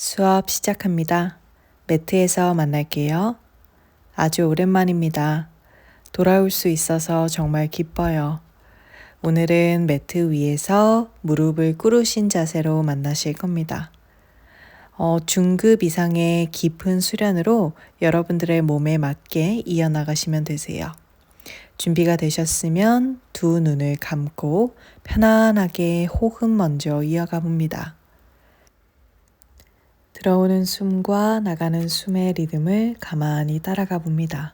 수업 시작합니다. 매트에서 만날게요. 아주 오랜만입니다. 돌아올 수 있어서 정말 기뻐요. 오늘은 매트 위에서 무릎을 꿇으신 자세로 만나실 겁니다. 중급 이상의 깊은 수련으로 여러분들의 몸에 맞게 이어나가시면 되세요. 준비가 되셨으면 두 눈을 감고 편안하게 호흡 먼저 이어가 봅니다. 들어오는 숨과 나가는 숨의 리듬을 가만히 따라가 봅니다.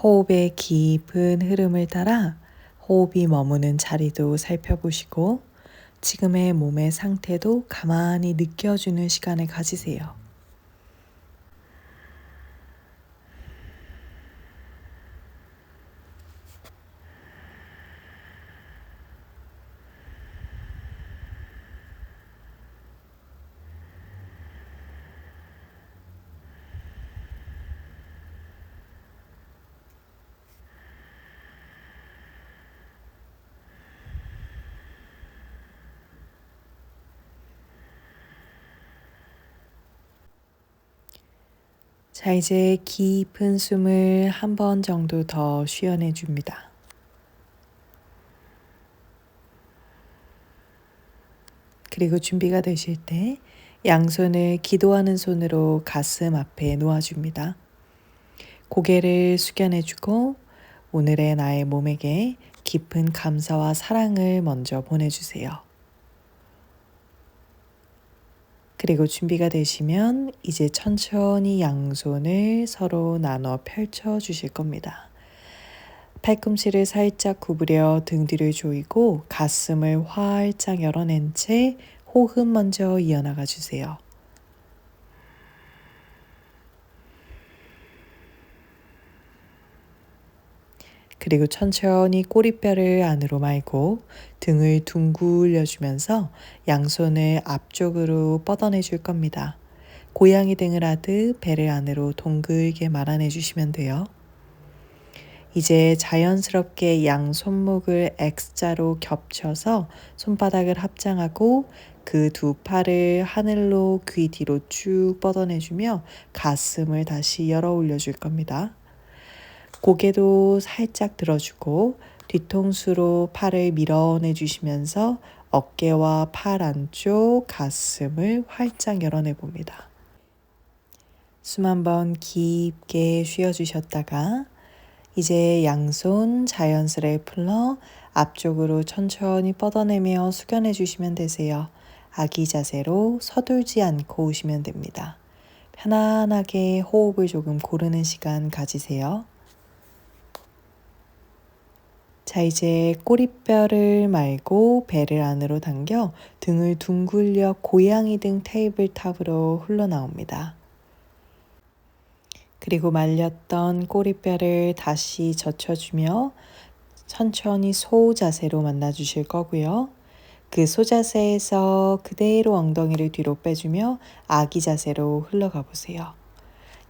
호흡의 깊은 흐름을 따라 호흡이 머무는 자리도 살펴보시고 지금의 몸의 상태도 가만히 느껴주는 시간을 가지세요. 자, 이제 깊은 숨을 한 번 정도 더 쉬어내 줍니다. 그리고 준비가 되실 때 양손을 기도하는 손으로 가슴 앞에 놓아줍니다. 고개를 숙여내주고 오늘의 나의 몸에게 깊은 감사와 사랑을 먼저 보내주세요. 그리고 준비가 되시면 이제 천천히 양손을 서로 나눠 펼쳐 주실 겁니다. 팔꿈치를 살짝 구부려 등 뒤를 조이고 가슴을 활짝 열어낸 채 호흡 먼저 이어나가 주세요. 그리고 천천히 꼬리뼈를 안으로 말고 등을 둥글려 주면서 양손을 앞쪽으로 뻗어내 줄 겁니다. 고양이 등을 하듯 배를 안으로 동글게 말아내 주시면 돼요. 이제 자연스럽게 양 손목을 X자로 겹쳐서 손바닥을 합장하고 그 두 팔을 하늘로 귀 뒤로 쭉 뻗어내주며 가슴을 다시 열어 올려줄 겁니다. 고개도 살짝 들어주고 뒤통수로 팔을 밀어내 주시면서 어깨와 팔 안쪽 가슴을 활짝 열어내 봅니다. 숨 한번 깊게 쉬어주셨다가 이제 양손 자연스레 풀러 앞쪽으로 천천히 뻗어내며 숙여내 주시면 되세요. 아기 자세로 서둘지 않고 오시면 됩니다. 편안하게 호흡을 조금 고르는 시간 가지세요. 자, 이제 꼬리뼈를 말고 배를 안으로 당겨 등을 둥글려 고양이 등 테이블탑으로 흘러나옵니다. 그리고 말렸던 꼬리뼈를 다시 젖혀주며 천천히 소 자세로 만나주실 거고요. 그 소 자세에서 그대로 엉덩이를 뒤로 빼주며 아기 자세로 흘러가 보세요.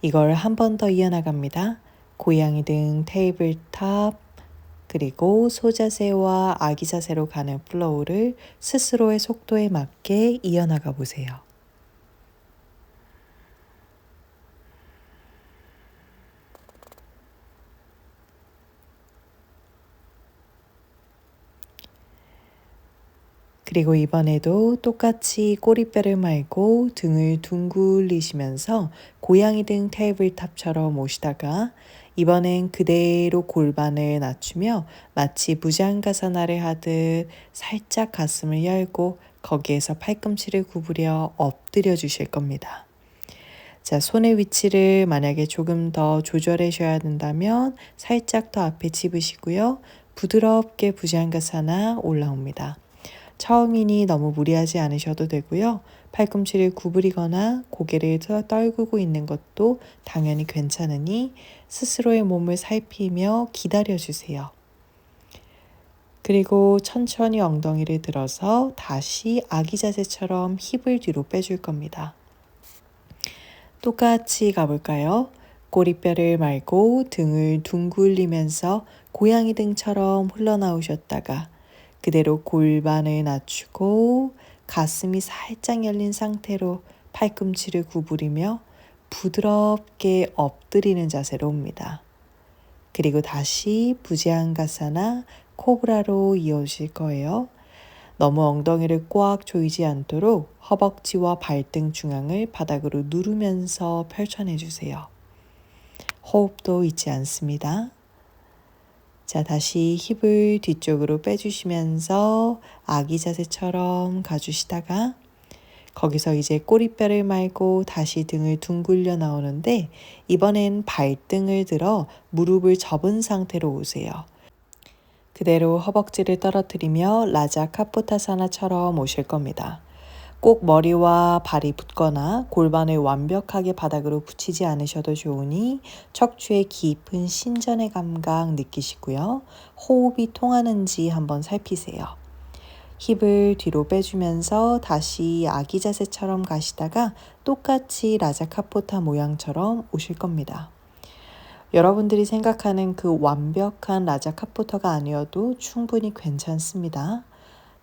이걸 한 번 더 이어나갑니다. 고양이 등 테이블탑 그리고 소 자세와 아기 자세로 가는 플로우를 스스로의 속도에 맞게 이어나가 보세요. 그리고 이번에도 똑같이 꼬리뼈를 말고 등을 둥글리시면서 고양이 등 테이블탑처럼 오시다가 이번엔 그대로 골반을 낮추며 마치 무장가사나를 하듯 살짝 가슴을 열고 거기에서 팔꿈치를 구부려 엎드려 주실 겁니다. 자, 손의 위치를 만약에 조금 더 조절해 줘야 된다면 살짝 더 앞에 집으시고요. 부드럽게 부장가사나 올라옵니다. 처음이니 너무 무리하지 않으셔도 되고요. 팔꿈치를 구부리거나 고개를 떨구고 있는 것도 당연히 괜찮으니 스스로의 몸을 살피며 기다려주세요. 그리고 천천히 엉덩이를 들어서 다시 아기 자세처럼 힙을 뒤로 빼줄 겁니다. 똑같이 가볼까요? 꼬리뼈를 말고 등을 둥글리면서 고양이 등처럼 흘러나오셨다가 그대로 골반을 낮추고 가슴이 살짝 열린 상태로 팔꿈치를 구부리며 부드럽게 엎드리는 자세로 옵니다. 그리고 다시 부지안가사나 코브라로 이어질 거예요. 너무 엉덩이를 꽉 조이지 않도록 허벅지와 발등 중앙을 바닥으로 누르면서 펼쳐내 주세요. 호흡도 잊지 않습니다. 자, 다시 힙을 뒤쪽으로 빼주시면서 아기 자세처럼 가주시다가 거기서 이제 꼬리뼈를 말고 다시 등을 둥글려 나오는데 이번엔 발등을 들어 무릎을 접은 상태로 오세요. 그대로 허벅지를 떨어뜨리며 라자 카포타사나처럼 오실 겁니다. 꼭 머리와 발이 붙거나 골반을 완벽하게 바닥으로 붙이지 않으셔도 좋으니 척추의 깊은 신전의 감각 느끼시고요. 호흡이 통하는지 한번 살피세요. 힙을 뒤로 빼주면서 다시 아기 자세처럼 가시다가 똑같이 라자 카포타 모양처럼 오실 겁니다. 여러분들이 생각하는 그 완벽한 라자 카포타가 아니어도 충분히 괜찮습니다.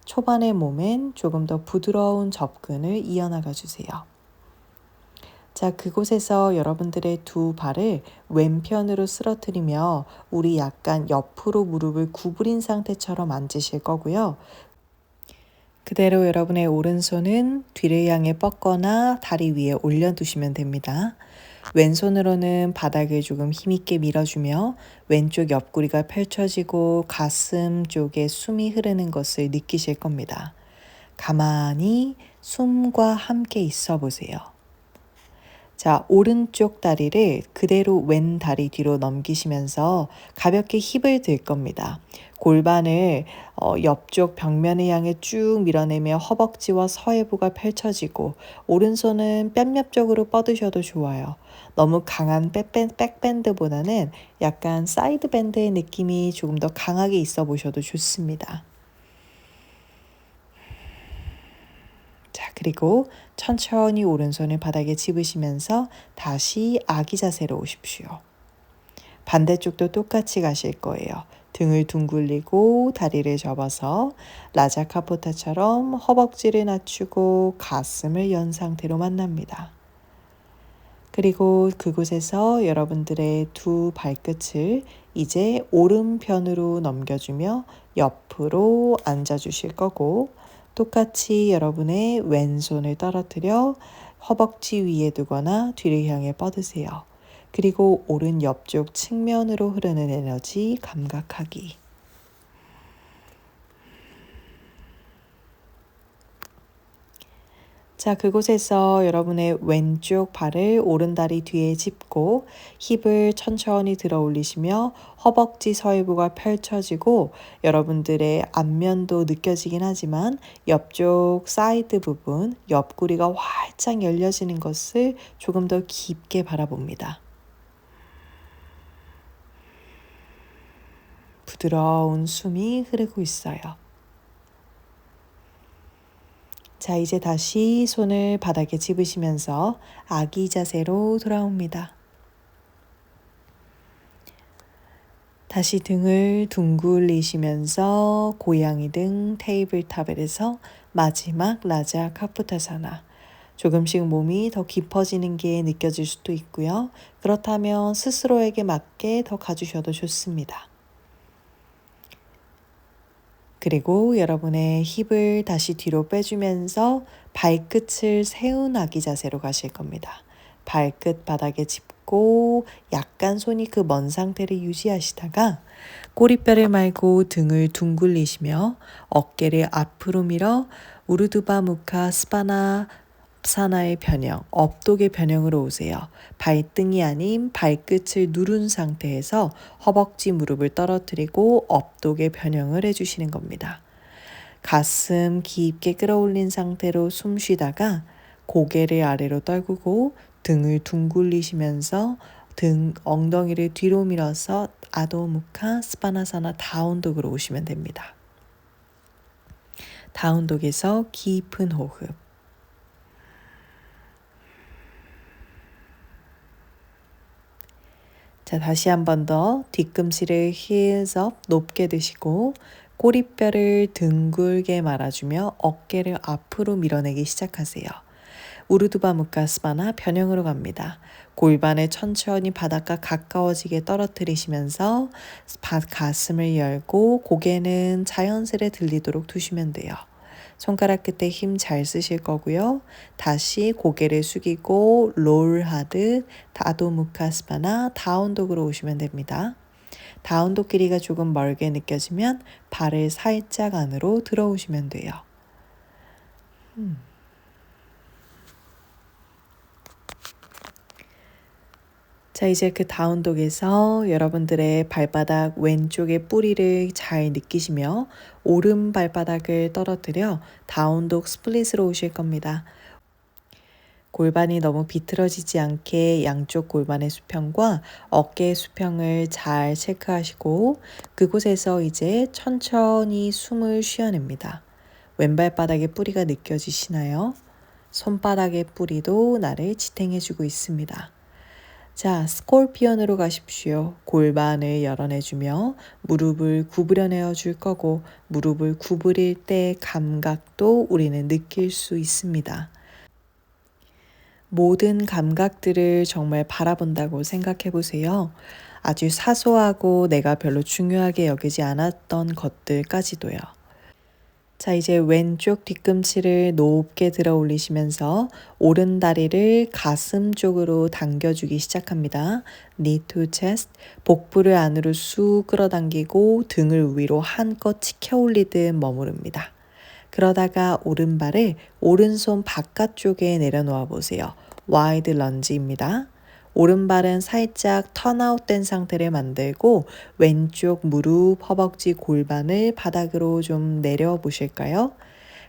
초반의 몸엔 조금 더 부드러운 접근을 이어나가 주세요. 자, 그곳에서 여러분들의 두 발을 왼편으로 쓰러뜨리며 우리 약간 옆으로 무릎을 구부린 상태처럼 앉으실 거고요. 그대로 여러분의 오른손은 뒤를 향해 뻗거나 다리 위에 올려두시면 됩니다. 왼손으로는 바닥을 조금 힘있게 밀어주며 왼쪽 옆구리가 펼쳐지고 가슴 쪽에 숨이 흐르는 것을 느끼실 겁니다. 가만히 숨과 함께 있어 보세요. 자, 오른쪽 다리를 그대로 왼 다리 뒤로 넘기시면서 가볍게 힙을 들 겁니다. 골반을 옆쪽 벽면을 향해 쭉 밀어내며 허벅지와 서해부가 펼쳐지고 오른손은 뺨옆 쪽으로 뻗으셔도 좋아요. 너무 강한 백밴드보다는 약간 사이드 밴드의 느낌이 조금 더 강하게 있어 보셔도 좋습니다. 자, 그리고 천천히 오른손을 바닥에 집으시면서 다시 아기 자세로 오십시오. 반대쪽도 똑같이 가실 거예요. 등을 둥글리고 다리를 접어서 라자 카포타처럼 허벅지를 낮추고 가슴을 연 상태로 만납니다. 그리고 그곳에서 여러분들의 두 발끝을 이제 오른편으로 넘겨주며 옆으로 앉아주실 거고 똑같이 여러분의 왼손을 떨어뜨려 허벅지 위에 두거나 뒤를 향해 뻗으세요. 그리고 오른 옆쪽 측면으로 흐르는 에너지 감각하기. 자, 그곳에서 여러분의 왼쪽 발을 오른다리 뒤에 짚고 힙을 천천히 들어 올리시며 허벅지 서해부가 펼쳐지고 여러분들의 앞면도 느껴지긴 하지만 옆쪽 사이드 부분, 옆구리가 활짝 열려지는 것을 조금 더 깊게 바라봅니다. 부드러운 숨이 흐르고 있어요. 자, 이제 다시 손을 바닥에 집으시면서 아기 자세로 돌아옵니다. 다시 등을 둥글리시면서 고양이 등 테이블탑에서 마지막 라자 카푸타사나. 조금씩 몸이 더 깊어지는 게 느껴질 수도 있고요. 그렇다면 스스로에게 맞게 더 가주셔도 좋습니다. 그리고 여러분의 힙을 다시 뒤로 빼주면서 발끝을 세운 아기 자세로 가실 겁니다. 발끝 바닥에 짚고 약간 손이 그 먼 상태를 유지하시다가 꼬리뼈를 말고 등을 둥글리시며 어깨를 앞으로 밀어 우르두바 무카 스바나 사나의 변형, 업독의 변형으로 오세요. 발등이 아닌 발끝을 누른 상태에서 허벅지 무릎을 떨어뜨리고 업독의 변형을 해주시는 겁니다. 가슴 깊게 끌어올린 상태로 숨 쉬다가 고개를 아래로 떨구고 등을 둥글리시면서 엉덩이를 뒤로 밀어서 아도무카 스바나사나 다운독으로 오시면 됩니다. 다운독에서 깊은 호흡. 자, 다시 한 번 더 뒤꿈치를 heels up 높게 드시고 꼬리뼈를 둥글게 말아주며 어깨를 앞으로 밀어내기 시작하세요. 우르두바 무카스바나 변형으로 갑니다. 골반을 천천히 바닥과 가까워지게 떨어뜨리시면서 가슴을 열고 고개는 자연스레 들리도록 두시면 돼요. 손가락 끝에 힘 잘 쓰실 거고요. 다시 고개를 숙이고 롤하듯 아도무카스바나 다운독으로 오시면 됩니다. 다운독 길이가 조금 멀게 느껴지면 발을 살짝 안으로 들어오시면 돼요. 자, 이제 그 다운독에서 여러분들의 발바닥 왼쪽의 뿌리를 잘 느끼시며 오른 발바닥을 떨어뜨려 다운독 스플릿으로 오실 겁니다. 골반이 너무 비틀어지지 않게 양쪽 골반의 수평과 어깨의 수평을 잘 체크하시고 그곳에서 이제 천천히 숨을 쉬어냅니다. 왼발바닥의 뿌리가 느껴지시나요? 손바닥의 뿌리도 나를 지탱해주고 있습니다. 자, 스콜피언으로 가십시오. 골반을 열어내주며 무릎을 구부려내어 줄 거고 무릎을 구부릴 때 감각도 우리는 느낄 수 있습니다. 모든 감각들을 정말 바라본다고 생각해 보세요. 아주 사소하고 내가 별로 중요하게 여기지 않았던 것들까지도요. 자, 이제 왼쪽 뒤꿈치를 높게 들어 올리시면서 오른 다리를 가슴 쪽으로 당겨주기 시작합니다. knee to chest, 복부를 안으로 쑥 끌어당기고 등을 위로 한껏 치켜 올리듯 머무릅니다. 그러다가 오른발을 오른손 바깥쪽에 내려놓아 보세요. 와이드 런지입니다. 오른발은 살짝 턴아웃 된 상태를 만들고 왼쪽 무릎, 허벅지, 골반을 바닥으로 좀 내려 보실까요?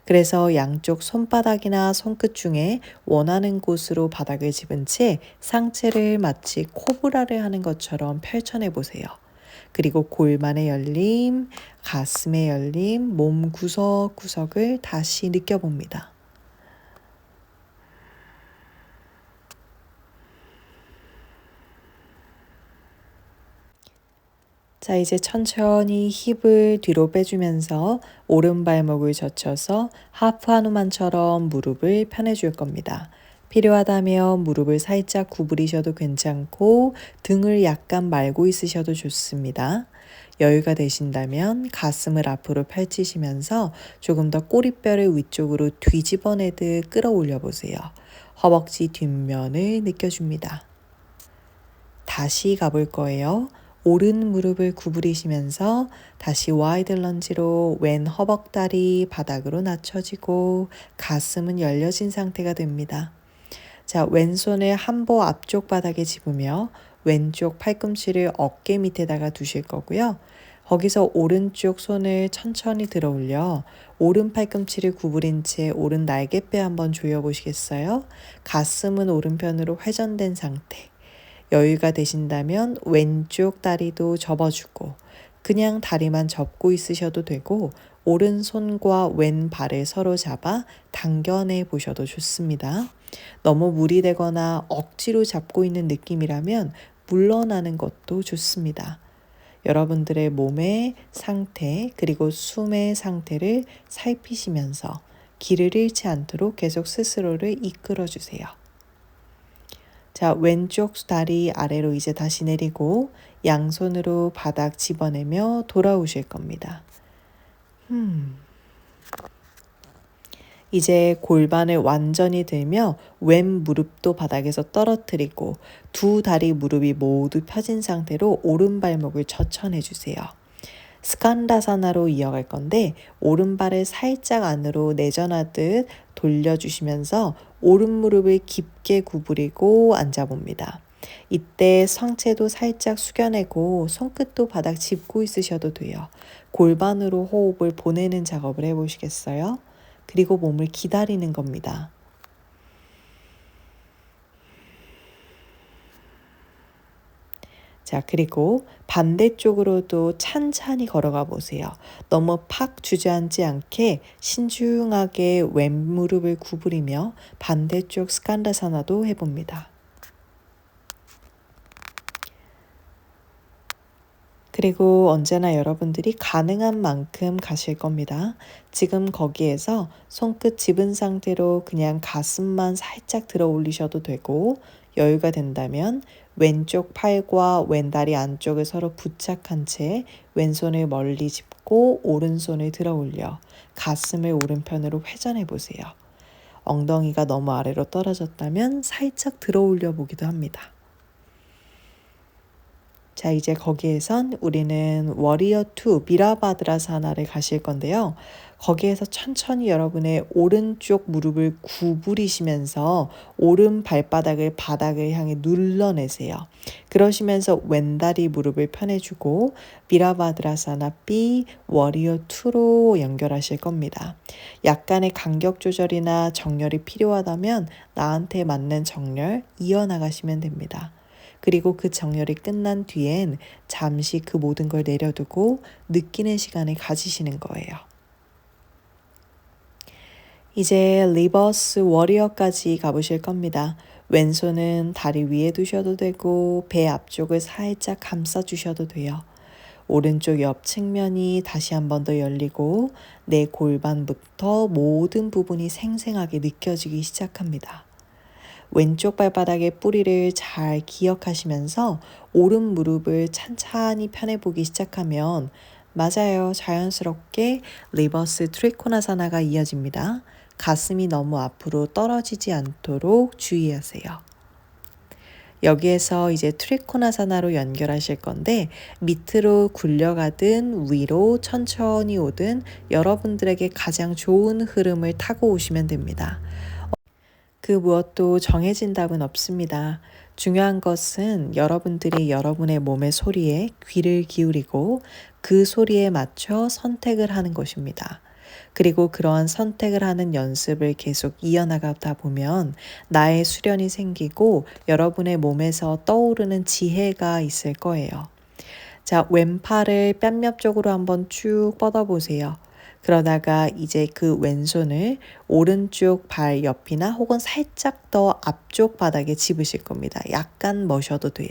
그래서 양쪽 손바닥이나 손끝 중에 원하는 곳으로 바닥을 집은 채 상체를 마치 코브라를 하는 것처럼 펼쳐내 보세요. 그리고 골반의 열림, 가슴의 열림, 몸 구석구석을 다시 느껴봅니다. 자, 이제 천천히 힙을 뒤로 빼주면서 오른발목을 젖혀서 하프 하누만처럼 무릎을 펴내줄 겁니다. 필요하다면 무릎을 살짝 구부리셔도 괜찮고 등을 약간 말고 있으셔도 좋습니다. 여유가 되신다면 가슴을 앞으로 펼치시면서 조금 더 꼬리뼈를 위쪽으로 뒤집어내듯 끌어올려 보세요. 허벅지 뒷면을 느껴줍니다. 다시 가볼 거예요. 오른 무릎을 구부리시면서 다시 와이드 런지로 왼 허벅다리 바닥으로 낮춰지고 가슴은 열려진 상태가 됩니다. 자, 왼손을 한보 앞쪽 바닥에 집으며 왼쪽 팔꿈치를 어깨 밑에다가 두실 거고요. 거기서 오른쪽 손을 천천히 들어 올려 오른 팔꿈치를 구부린 채 오른 날개뼈 한번 조여 보시겠어요? 가슴은 오른편으로 회전된 상태. 여유가 되신다면 왼쪽 다리도 접어주고 그냥 다리만 접고 있으셔도 되고 오른손과 왼발을 서로 잡아 당겨내 보셔도 좋습니다. 너무 무리되거나 억지로 잡고 있는 느낌이라면 물러나는 것도 좋습니다. 여러분들의 몸의 상태 그리고 숨의 상태를 살피시면서 길을 잃지 않도록 계속 스스로를 이끌어 주세요. 자, 왼쪽 다리 아래로 이제 다시 내리고 양손으로 바닥 집어내며 돌아오실 겁니다. 이제 골반을 완전히 들며 왼 무릎도 바닥에서 떨어뜨리고 두 다리 무릎이 모두 펴진 상태로 오른발목을 젖혀내 주세요. 스칸다사나로 이어갈 건데 오른발을 살짝 안으로 내전하듯 돌려주시면서 오른 무릎을 깊게 구부리고 앉아봅니다. 이때 상체도 살짝 숙여내고 손끝도 바닥 짚고 있으셔도 돼요. 골반으로 호흡을 보내는 작업을 해보시겠어요? 그리고 몸을 기다리는 겁니다. 자, 그리고 반대쪽으로도 찬찬히 걸어가 보세요. 너무 팍 주저앉지 않게 신중하게 왼 무릎을 구부리며 반대쪽 스칸다사나도 해봅니다. 그리고 언제나 여러분들이 가능한 만큼 가실 겁니다. 지금 거기에서 손끝 집은 상태로 그냥 가슴만 살짝 들어 올리셔도 되고, 여유가 된다면 왼쪽 팔과 왼다리 안쪽을 서로 부착한 채 왼손을 멀리 짚고 오른손을 들어 올려 가슴을 오른편으로 회전해 보세요. 엉덩이가 너무 아래로 떨어졌다면 살짝 들어 올려 보기도 합니다. 자, 이제 거기에선 우리는 워리어 2 비라바드라사나를 가실 건데요. 거기에서 천천히 여러분의 오른쪽 무릎을 구부리시면서 오른 발바닥을 바닥을 향해 눌러내세요. 그러시면서 왼다리 무릎을 펴내주고 비라바드라사나 B 워리어 2로 연결하실 겁니다. 약간의 간격 조절이나 정렬이 필요하다면 나한테 맞는 정렬 이어나가시면 됩니다. 그리고 그 정렬이 끝난 뒤엔 잠시 그 모든 걸 내려두고 느끼는 시간을 가지시는 거예요. 이제 리버스 워리어까지 가보실 겁니다. 왼손은 다리 위에 두셔도 되고 배 앞쪽을 살짝 감싸 주셔도 돼요. 오른쪽 옆 측면이 다시 한 번 더 열리고 내 골반부터 모든 부분이 생생하게 느껴지기 시작합니다. 왼쪽 발바닥의 뿌리를 잘 기억하시면서 오른 무릎을 찬찬히 펴내보기 시작하면 맞아요. 자연스럽게 리버스 트리코나사나가 이어집니다. 가슴이 너무 앞으로 떨어지지 않도록 주의하세요. 여기에서 이제 트리코나사나로 연결하실 건데 밑으로 굴려가든 위로 천천히 오든 여러분들에게 가장 좋은 흐름을 타고 오시면 됩니다. 그 무엇도 정해진 답은 없습니다. 중요한 것은 여러분들이 여러분의 몸의 소리에 귀를 기울이고 그 소리에 맞춰 선택을 하는 것입니다. 그리고 그러한 선택을 하는 연습을 계속 이어나가다 보면 나의 수련이 생기고 여러분의 몸에서 떠오르는 지혜가 있을 거예요. 자, 왼팔을 뺨옆 쪽으로 한번 쭉 뻗어보세요. 그러다가 이제 그 왼손을 오른쪽 발 옆이나 혹은 살짝 더 앞쪽 바닥에 집으실 겁니다. 약간 머셔도 돼요.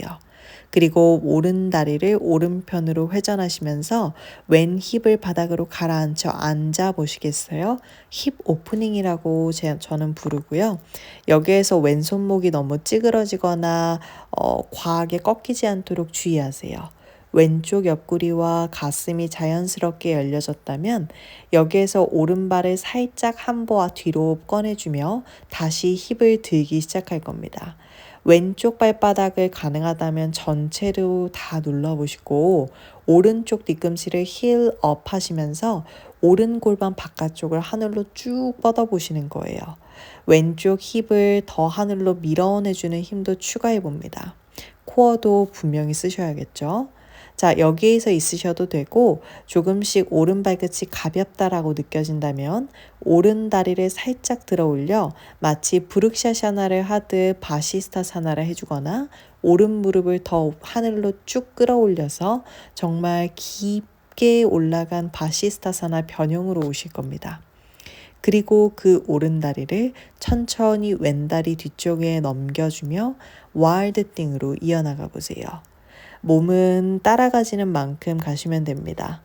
그리고 오른 다리를 오른편으로 회전하시면서 왼 힙을 바닥으로 가라앉혀 앉아 보시겠어요? 힙 오프닝이라고 저는 부르고요. 여기에서 왼손목이 너무 찌그러지거나 과하게 꺾이지 않도록 주의하세요. 왼쪽 옆구리와 가슴이 자연스럽게 열려졌다면 여기에서 오른발을 살짝 한보아 뒤로 꺼내주며 다시 힙을 들기 시작할 겁니다. 왼쪽 발바닥을 가능하다면 전체로 다 눌러보시고 오른쪽 뒤꿈치를 힐업 하시면서 오른 골반 바깥쪽을 하늘로 쭉 뻗어보시는 거예요. 왼쪽 힙을 더 하늘로 밀어내주는 힘도 추가해 봅니다. 코어도 분명히 쓰셔야겠죠. 자, 여기에서 있으셔도 되고 조금씩 오른 발끝이 가볍다라고 느껴진다면 오른 다리를 살짝 들어 올려 마치 브룩샤샤나를 하듯 바시스타사나를 해주거나 오른 무릎을 더 하늘로 쭉 끌어올려서 정말 깊게 올라간 바시스타사나 변형으로 오실 겁니다. 그리고 그 오른 다리를 천천히 왼다리 뒤쪽에 넘겨주며 와일드 띵으로 이어나가 보세요. 몸은 따라가지는 만큼 가시면 됩니다.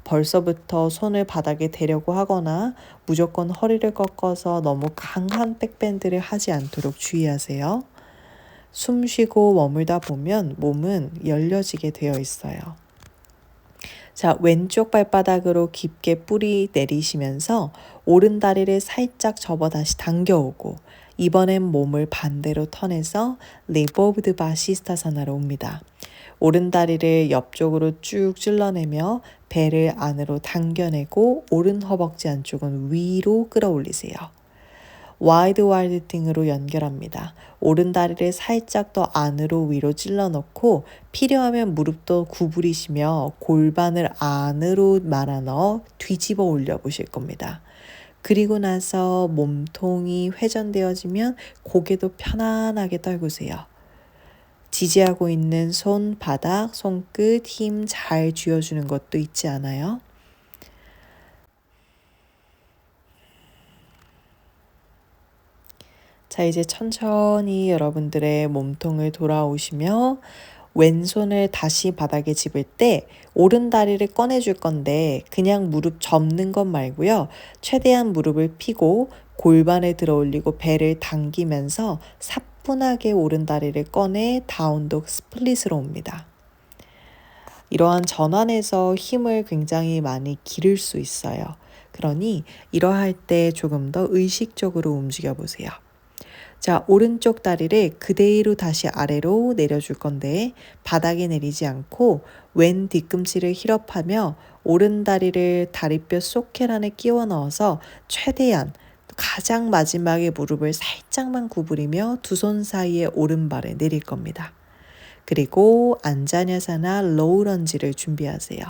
벌써부터 손을 바닥에 대려고 하거나 무조건 허리를 꺾어서 너무 강한 백밴드를 하지 않도록 주의하세요. 숨 쉬고 머물다 보면 몸은 열려지게 되어 있어요. 자, 왼쪽 발바닥으로 깊게 뿌리 내리시면서 오른 다리를 살짝 접어 다시 당겨오고 이번엔 몸을 반대로 턴해서 리보브드 바시스타사나로 옵니다. 오른 다리를 옆쪽으로 쭉 찔러내며 배를 안으로 당겨내고 오른 허벅지 안쪽은 위로 끌어올리세요. 와이드 띵으로 연결합니다. 오른 다리를 살짝 더 안으로 위로 찔러 넣고 필요하면 무릎도 구부리시며 골반을 안으로 말아 넣어 뒤집어 올려 보실 겁니다. 그리고 나서 몸통이 회전되어지면 고개도 편안하게 떨구세요. 지지하고 있는 손, 바닥, 손끝 힘 잘 쥐어주는 것도 있지 않아요? 자, 이제 천천히 여러분들의 몸통을 돌아오시며 왼손을 다시 바닥에 집을 때 오른 다리를 꺼내줄 건데 그냥 무릎 접는 것 말고요. 최대한 무릎을 펴고 골반을 들어 올리고 배를 당기면서 사뿐하게 오른 다리를 꺼내 다운독 스플릿으로 옵니다. 이러한 전환에서 힘을 굉장히 많이 기를 수 있어요. 그러니 이러할 때 조금 더 의식적으로 움직여 보세요. 자, 오른쪽 다리를 그대로 다시 아래로 내려줄 건데 바닥에 내리지 않고 왼 뒤꿈치를 힐업하며 오른 다리를 다리뼈 소켓 안에 끼워 넣어서 최대한 가장 마지막에 무릎을 살짝만 구부리며 두 손 사이에 오른발을 내릴 겁니다. 그리고 안자냐사나 로우 런지를 준비하세요.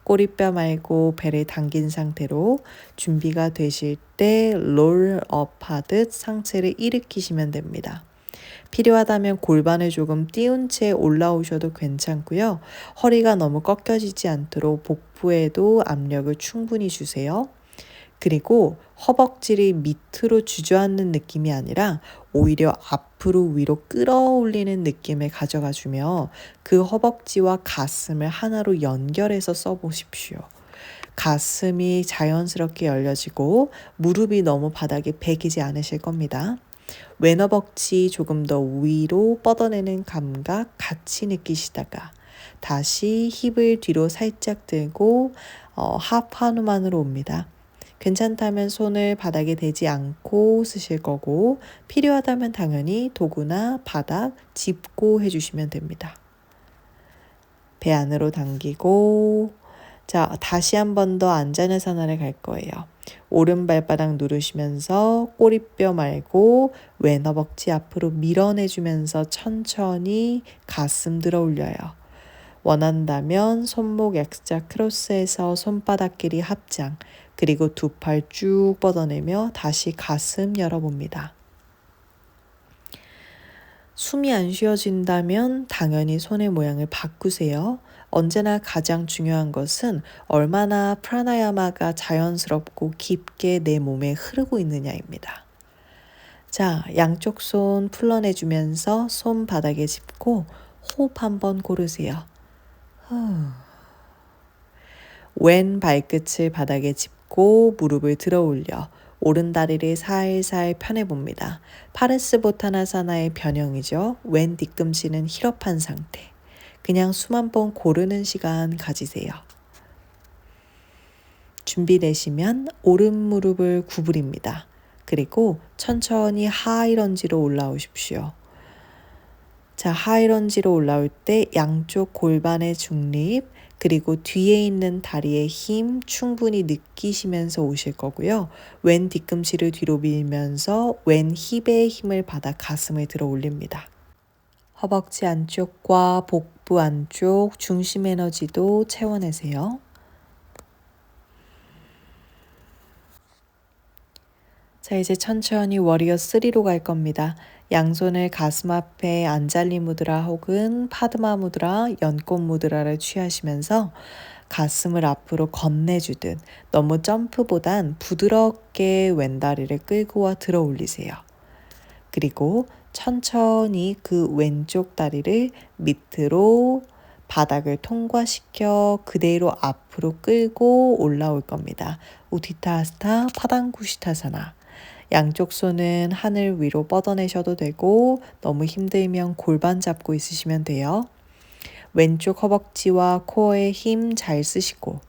꼬리뼈 말고 배를 당긴 상태로 준비가 되실 때 롤업 하듯 상체를 일으키시면 됩니다. 필요하다면 골반을 조금 띄운 채 올라오셔도 괜찮고요. 허리가 너무 꺾여지지 않도록 복부에도 압력을 충분히 주세요. 그리고 허벅지를 밑으로 주저앉는 느낌이 아니라 오히려 앞으로 위로 끌어올리는 느낌을 가져가 주며 그 허벅지와 가슴을 하나로 연결해서 써보십시오. 가슴이 자연스럽게 열려지고 무릎이 너무 바닥에 베기지 않으실 겁니다. 왼 허벅지 조금 더 위로 뻗어내는 감각 같이 느끼시다가 다시 힙을 뒤로 살짝 들고 하프하누만으로 옵니다. 괜찮다면 손을 바닥에 대지 않고 쓰실 거고 필요하다면 당연히 도구나 바닥 짚고 해주시면 됩니다. 배 안으로 당기고 자 다시 한 번 더 안자나사나를 갈 거예요. 오른 발바닥 누르시면서 꼬리뼈 말고 왼 허벅지 앞으로 밀어내주면서 천천히 가슴 들어 올려요. 원한다면 손목 X자 크로스해서 손바닥끼리 합장 그리고 두 팔 쭉 뻗어내며 다시 가슴 열어봅니다. 숨이 안 쉬어진다면 당연히 손의 모양을 바꾸세요. 언제나 가장 중요한 것은 얼마나 프라나야마가 자연스럽고 깊게 내 몸에 흐르고 있느냐입니다. 자, 양쪽 손 풀러내주면서 손 바닥에 짚고 호흡 한번 고르세요. 왼 발끝을 바닥에 짚고 무릎을 들어 올려 오른 다리를 살살 펴내봅니다. 파르스보타나사나의 변형이죠. 왼 뒤꿈치는 힐업한 상태. 그냥 숨 한 번 고르는 시간 가지세요. 준비되시면 오른 무릎을 구부립니다. 그리고 천천히 하이런지로 올라오십시오. 자, 하이런지로 올라올 때 양쪽 골반의 중립 그리고 뒤에 있는 다리의 힘 충분히 느끼시면서 오실 거고요. 왼 뒤꿈치를 뒤로 밀면서 왼 힙의 힘을 받아 가슴을 들어 올립니다. 허벅지 안쪽과 복부 안쪽 중심 에너지도 채워내세요. 자, 이제 천천히 워리어 3로 갈 겁니다. 양손을 가슴 앞에 안잘리 무드라 혹은 파드마 무드라, 연꽃 무드라를 취하시면서 가슴을 앞으로 건네주듯 너무 점프보단 부드럽게 왼다리를 끌고 와 들어 올리세요. 그리고 천천히 그 왼쪽 다리를 밑으로 바닥을 통과시켜 그대로 앞으로 끌고 올라올 겁니다. 우티타스타 파당쿠시타사나. 양쪽 손은 하늘 위로 뻗어내셔도 되고 너무 힘들면 골반 잡고 있으시면 돼요. 왼쪽 허벅지와 코어에 힘 잘 쓰시고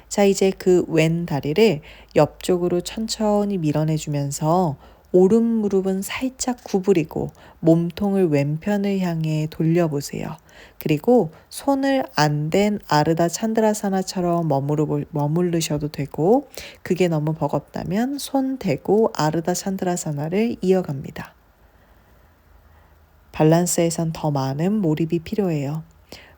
자 이제 그 왼 다리를 옆쪽으로 천천히 밀어내주면서 오른 무릎은 살짝 구부리고 몸통을 왼편을 향해 돌려보세요. 그리고 손을 안 댄 아르다 찬드라사나처럼 머무르셔도 되고 그게 너무 버겁다면 손 대고 아르다 찬드라사나를 이어갑니다. 밸런스에선 더 많은 몰입이 필요해요.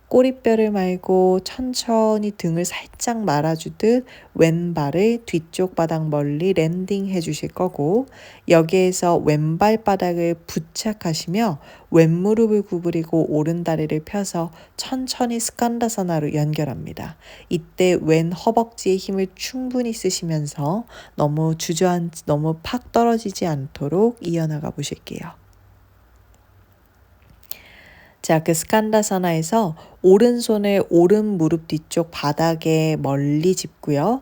꼬리뼈를 말고 천천히 등을 살짝 말아주듯 왼발을 뒤쪽 바닥 멀리 랜딩 해주실 거고 여기에서 왼발 바닥을 부착하시며 왼무릎을 구부리고 오른 다리를 펴서 천천히 스칸다사나로 연결합니다. 이때 왼 허벅지의 힘을 충분히 쓰시면서 너무 너무 팍 떨어지지 않도록 이어나가 보실게요. 자, 그 스칸다사나에서 오른손을 오른 무릎 뒤쪽 바닥에 멀리 짚고요.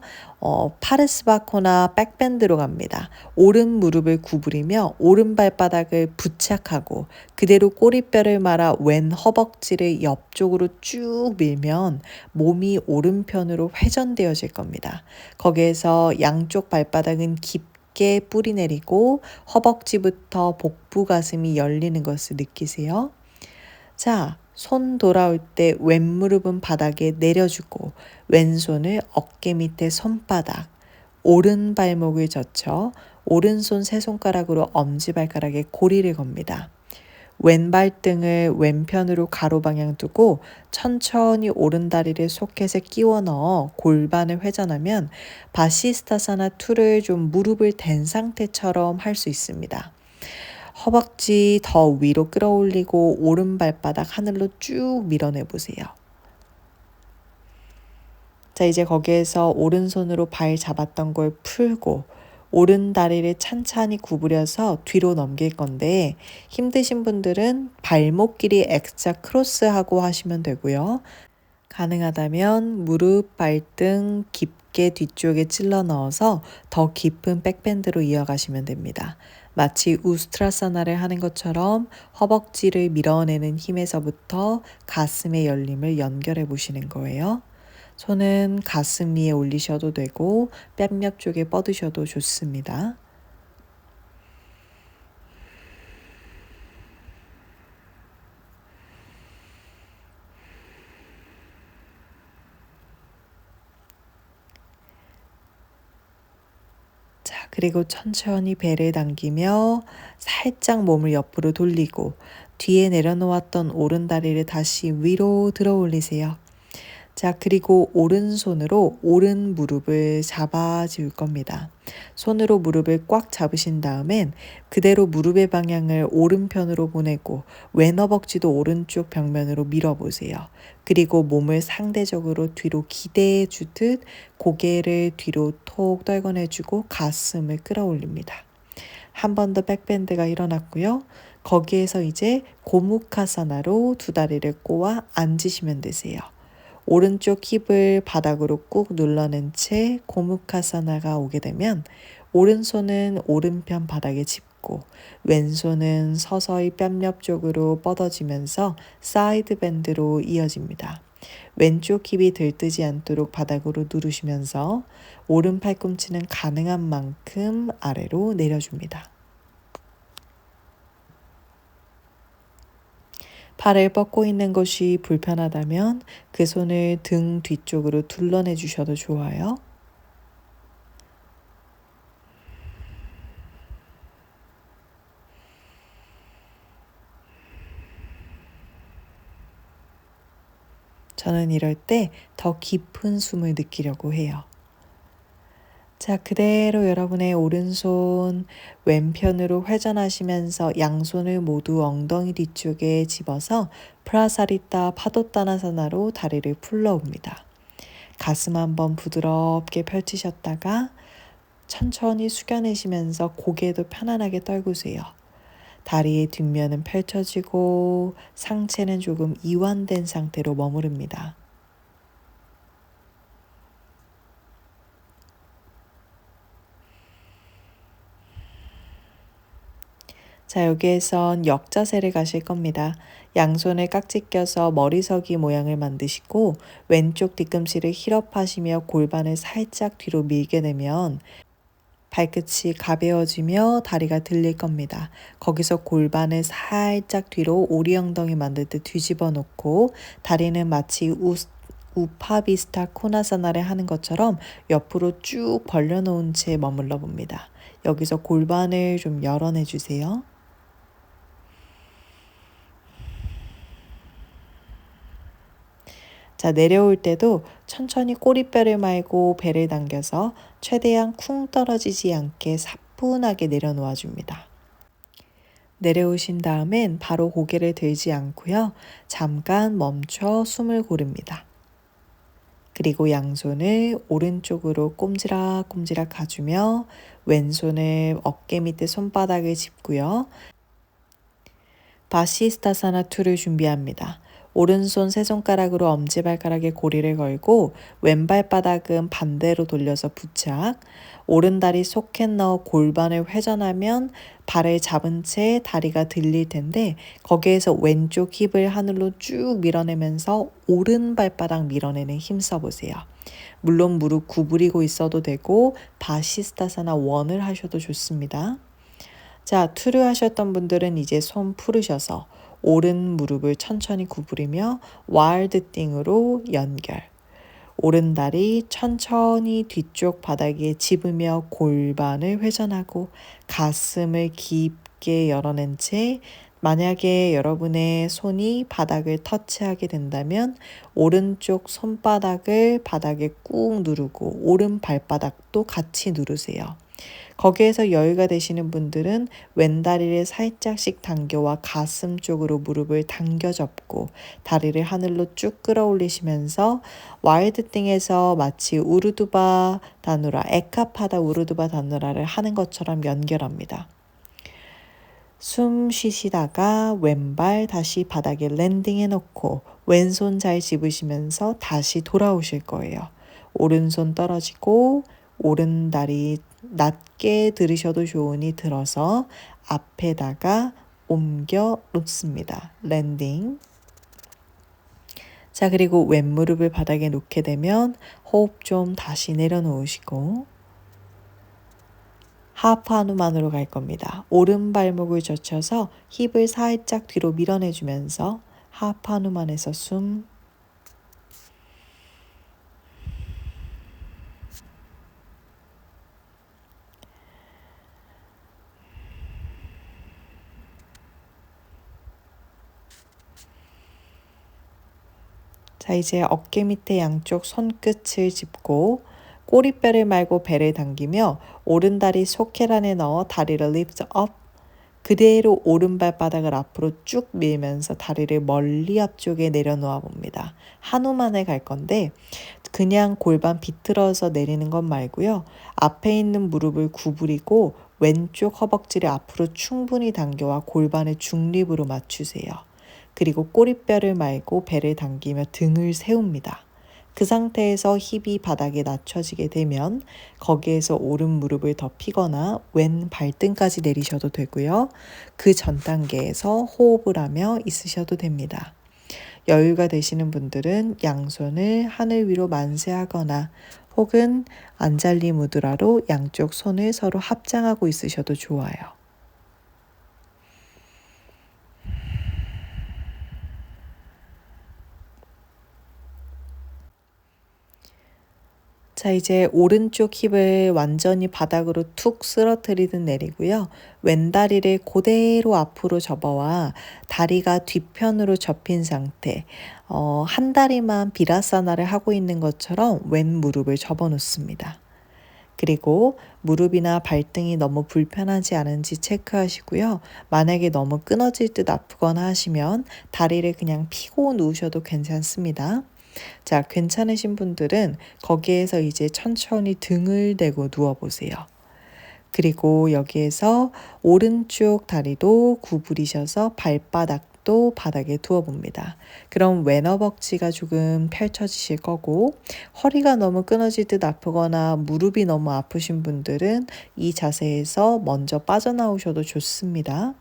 파르스바코나 백밴드로 갑니다. 오른 무릎을 구부리며 오른 발바닥을 부착하고 그대로 꼬리뼈를 말아 왼 허벅지를 옆쪽으로 쭉 밀면 몸이 오른편으로 회전되어질 겁니다. 거기에서 양쪽 발바닥은 깊게 뿌리 내리고 허벅지부터 복부 가슴이 열리는 것을 느끼세요. 자, 손 돌아올 때 왼무릎은 바닥에 내려주고 왼손을 어깨 밑에 손바닥, 오른 발목을 젖혀 오른손 세 손가락으로 엄지발가락에 고리를 겁니다. 왼발등을 왼편으로 가로 방향 두고 천천히 오른다리를 소켓에 끼워 넣어 골반을 회전하면 바시스타사나 2를 좀 무릎을 댄 상태처럼 할 수 있습니다. 허벅지 더 위로 끌어올리고 오른 발바닥 하늘로 쭉 밀어내 보세요. 자, 이제 거기에서 오른손으로 발 잡았던 걸 풀고 오른 다리를 찬찬히 구부려서 뒤로 넘길 건데 힘드신 분들은 발목 길이 X자 크로스하고 하시면 되고요. 가능하다면 무릎, 발등 깊게 뒤쪽에 찔러 넣어서 더 깊은 백밴드로 이어가시면 됩니다. 마치 우스트라사나를 하는 것처럼 허벅지를 밀어내는 힘에서부터 가슴의 열림을 연결해 보시는 거예요. 손은 가슴 위에 올리셔도 되고 뺨옆 쪽에 뻗으셔도 좋습니다. 자, 그리고 천천히 배를 당기며 살짝 몸을 옆으로 돌리고 뒤에 내려놓았던 오른다리를 다시 위로 들어 올리세요. 자, 그리고 오른손으로 오른 무릎을 잡아 지울 겁니다. 손으로 무릎을 꽉 잡으신 다음엔 그대로 무릎의 방향을 오른편으로 보내고 왼 허벅지도 오른쪽 벽면으로 밀어보세요. 그리고 몸을 상대적으로 뒤로 기대해 주듯 고개를 뒤로 톡 떨궈내주고 가슴을 끌어올립니다. 한 번 더 백밴드가 일어났고요. 거기에서 이제 고무카사나로 두 다리를 꼬아 앉으시면 되세요. 오른쪽 힙을 바닥으로 꾹 눌러낸 채 고무카사나가 오게 되면 오른손은 오른편 바닥에 짚고 왼손은 서서히 뺨옆 쪽으로 뻗어지면서 사이드 밴드로 이어집니다. 왼쪽 힙이 들뜨지 않도록 바닥으로 누르시면서 오른 팔꿈치는 가능한 만큼 아래로 내려줍니다. 팔을 뻗고 있는 것이 불편하다면 그 손을 등 뒤쪽으로 둘러내 주셔도 좋아요. 저는 이럴 때 더 깊은 숨을 느끼려고 해요. 자, 그대로 여러분의 오른손 왼편으로 회전하시면서 양손을 모두 엉덩이 뒤쪽에 집어서 프라사리타 파도타나사나로 다리를 풀러옵니다. 가슴 한번 부드럽게 펼치셨다가 천천히 숙여내시면서 고개도 편안하게 떨구세요. 다리의 뒷면은 펼쳐지고 상체는 조금 이완된 상태로 머무릅니다. 자, 여기에선 역자세를 가실 겁니다. 양손을 깍지 껴서 머리서기 모양을 만드시고 왼쪽 뒤꿈치를 힐업하시며 골반을 살짝 뒤로 밀게 되면 발끝이 가벼워지며 다리가 들릴 겁니다. 거기서 골반을 살짝 뒤로 오리 엉덩이 만들 때 뒤집어 놓고 다리는 마치 우파비스타 코나사나를 하는 것처럼 옆으로 쭉 벌려놓은 채 머물러 봅니다. 여기서 골반을 좀 열어내 주세요. 자, 내려올 때도 천천히 꼬리뼈를 말고 배를 당겨서 최대한 쿵 떨어지지 않게 사뿐하게 내려놓아 줍니다. 내려오신 다음엔 바로 고개를 들지 않고요. 잠깐 멈춰 숨을 고릅니다. 그리고 양손을 오른쪽으로 꼼지락꼼지락 가주며 왼손을 어깨 밑에 손바닥을 짚고요. 바시스타사나 2를 준비합니다. 오른손 세 손가락으로 엄지발가락에 고리를 걸고 왼발바닥은 반대로 돌려서 부착. 오른다리 소켓 넣어 골반을 회전하면 발을 잡은 채 다리가 들릴 텐데 거기에서 왼쪽 힙을 하늘로 쭉 밀어내면서 오른 발바닥 밀어내는 힘 써보세요. 물론 무릎 구부리고 있어도 되고 바시스타사나 1을 하셔도 좋습니다. 자, 2를 하셨던 분들은 이제 손 풀으셔서 오른 무릎을 천천히 구부리며 와일드띵으로 연결. 오른 다리 천천히 뒤쪽 바닥에 집으며 골반을 회전하고 가슴을 깊게 열어낸 채 만약에 여러분의 손이 바닥을 터치하게 된다면 오른쪽 손바닥을 바닥에 꾹 누르고 오른 발바닥도 같이 누르세요. 거기에서 여유가 되시는 분들은 왼다리를 살짝씩 당겨와 가슴 쪽으로 무릎을 당겨 접고 다리를 하늘로 쭉 끌어올리시면서 와일드띵에서 마치 우르두바 다누라, 에카파다 우르두바 다누라를 하는 것처럼 연결합니다. 숨 쉬시다가 왼발 다시 바닥에 랜딩해 놓고 왼손 잘 집으시면서 다시 돌아오실 거예요. 오른손 떨어지고 오른 다리 낮게 들으셔도 좋으니 들어서 앞에다가 옮겨 놓습니다. 랜딩. 자, 그리고 왼무릎을 바닥에 놓게 되면 호흡 좀 다시 내려놓으시고 하프 한우만으로 갈 겁니다. 오른 발목을 젖혀서 힙을 살짝 뒤로 밀어내주면서 하프 한우만에서 숨. 자, 이제 어깨 밑에 양쪽 손끝을 짚고 꼬리뼈를 말고 배를 당기며 오른다리 소켓 안에 넣어 다리를 lift up. 그대로 오른발 바닥을 앞으로 쭉 밀면서 다리를 멀리 앞쪽에 내려놓아 봅니다. 한우만에 갈 건데 그냥 골반 비틀어서 내리는 건 말고요. 앞에 있는 무릎을 구부리고 왼쪽 허벅지를 앞으로 충분히 당겨와 골반을 중립으로 맞추세요. 그리고 꼬리뼈를 말고 배를 당기며 등을 세웁니다. 그 상태에서 힙이 바닥에 낮춰지게 되면 거기에서 오른 무릎을 더 펴거나 왼 발등까지 내리셔도 되고요. 그 전 단계에서 호흡을 하며 있으셔도 됩니다. 여유가 되시는 분들은 양손을 하늘 위로 만세하거나 혹은 안잘리 무드라로 양쪽 손을 서로 합장하고 있으셔도 좋아요. 자, 이제 오른쪽 힙을 완전히 바닥으로 툭 쓰러뜨리듯 내리고요. 왼다리를 그대로 앞으로 접어와 다리가 뒤편으로 접힌 상태, 한 다리만 비라사나를 하고 있는 것처럼 왼 무릎을 접어 놓습니다. 그리고 무릎이나 발등이 너무 불편하지 않은지 체크하시고요. 만약에 너무 끊어질 듯 아프거나 하시면 다리를 그냥 펴고 누우셔도 괜찮습니다. 자, 괜찮으신 분들은 거기에서 이제 천천히 등을 대고 누워보세요. 그리고 여기에서 오른쪽 다리도 구부리셔서 발바닥도 바닥에 두어봅니다. 그럼 왼허벅지가 조금 펼쳐지실 거고 허리가 너무 끊어질 듯 아프거나 무릎이 너무 아프신 분들은 이 자세에서 먼저 빠져나오셔도 좋습니다.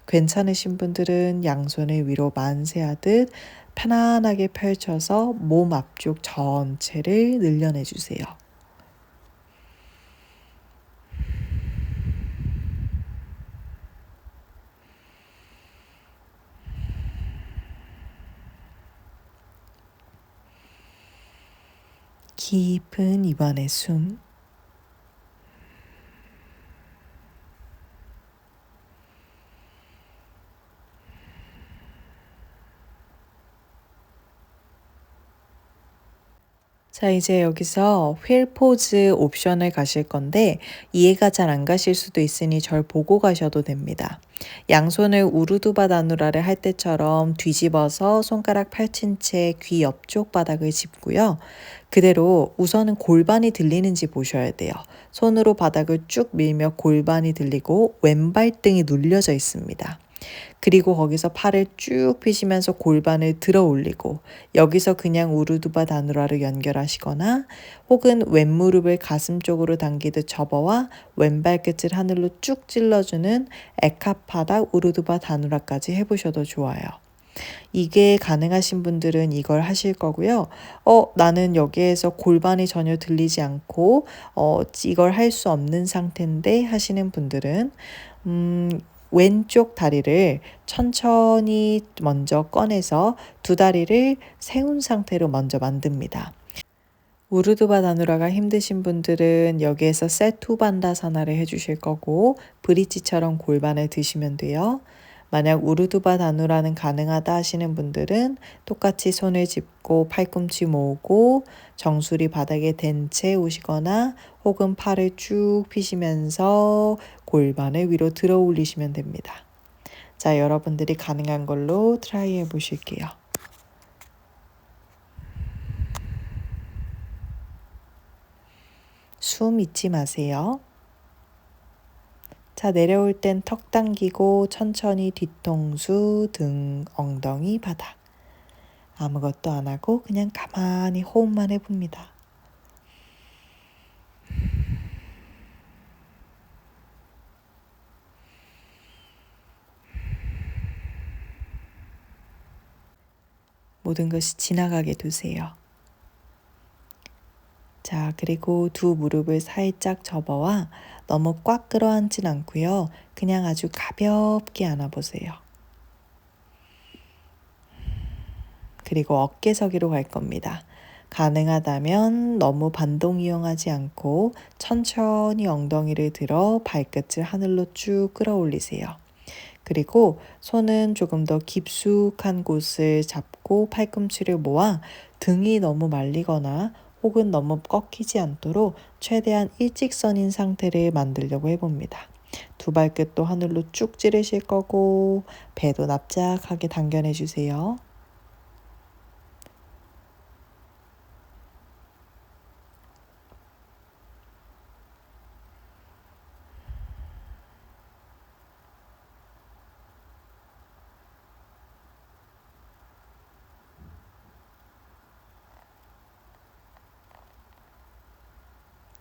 괜찮으신 분들은 양손을 위로 만세하듯 편안하게 펼쳐서 몸 앞쪽 전체를 늘려내 주세요. 깊은 입안의 숨. 자, 이제 여기서 휠 포즈 옵션을 가실 건데 이해가 잘 안 가실 수도 있으니 절 보고 가셔도 됩니다. 양손을 우르두바 다누라를 할 때처럼 뒤집어서 손가락 펼친 채 귀 옆쪽 바닥을 짚고요. 그대로 우선은 골반이 들리는지 보셔야 돼요. 손으로 바닥을 쭉 밀며 골반이 들리고 왼발등이 눌려져 있습니다. 그리고 거기서 팔을 쭉 펴시면서 골반을 들어 올리고 여기서 그냥 우르두바 다누라를 연결하시거나 혹은 왼무릎을 가슴 쪽으로 당기듯 접어와 왼발끝을 하늘로 쭉 찔러주는 에카파닥 우르두바 다누라까지 해보셔도 좋아요. 이게 가능하신 분들은 이걸 하실 거고요. 나는 여기에서 골반이 전혀 들리지 않고 이걸 할 수 없는 상태인데 하시는 분들은 왼쪽 다리를 천천히 먼저 꺼내서 두 다리를 세운 상태로 먼저 만듭니다. 우르두바 다누라가 힘드신 분들은 여기에서 세투반다사나를 해주실 거고 브릿지처럼 골반을 드시면 돼요. 만약 우르두바 다누라는 가능하다 하시는 분들은 똑같이 손을 짚고 팔꿈치 모으고 정수리 바닥에 댄 채 오시거나 혹은 팔을 쭉 펴시면서 골반을 위로 들어 올리시면 됩니다. 자, 여러분들이 가능한 걸로 트라이 해 보실게요. 숨 잊지 마세요. 자, 내려올 땐 턱 당기고 천천히 뒤통수, 등, 엉덩이, 바닥. 아무것도 안 하고 그냥 가만히 호흡만 해봅니다. 모든 것이 지나가게 두세요. 자, 그리고 두 무릎을 살짝 접어와 너무 꽉 끌어안진 않고요. 그냥 아주 가볍게 안아보세요. 그리고 어깨서기로 갈 겁니다. 가능하다면 너무 반동 이용하지 않고 천천히 엉덩이를 들어 발끝을 하늘로 쭉 끌어올리세요. 그리고 손은 조금 더 깊숙한 곳을 잡고 팔꿈치를 모아 등이 너무 말리거나 혹은 너무 꺾이지 않도록 최대한 일직선인 상태를 만들려고 해봅니다. 두 발끝도 하늘로 쭉 찌르실 거고 배도 납작하게 당겨내 주세요.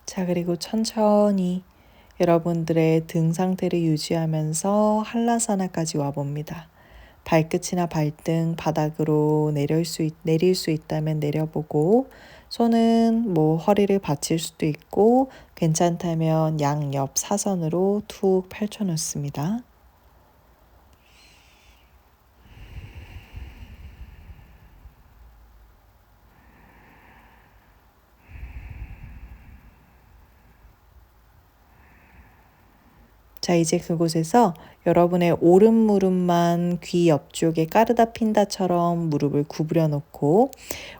자, 그리고 천천히 여러분들의 등 상태를 유지하면서 한라사나까지 와봅니다. 발끝이나 발등 바닥으로 내릴 수 있다면 내려보고 손은 뭐 허리를 받칠 수도 있고 괜찮다면 양옆 사선으로 툭 펼쳐 놓습니다. 자, 이제 그곳에서 여러분의 오른 무릎만 귀 옆쪽에 까르다 핀다처럼 무릎을 구부려 놓고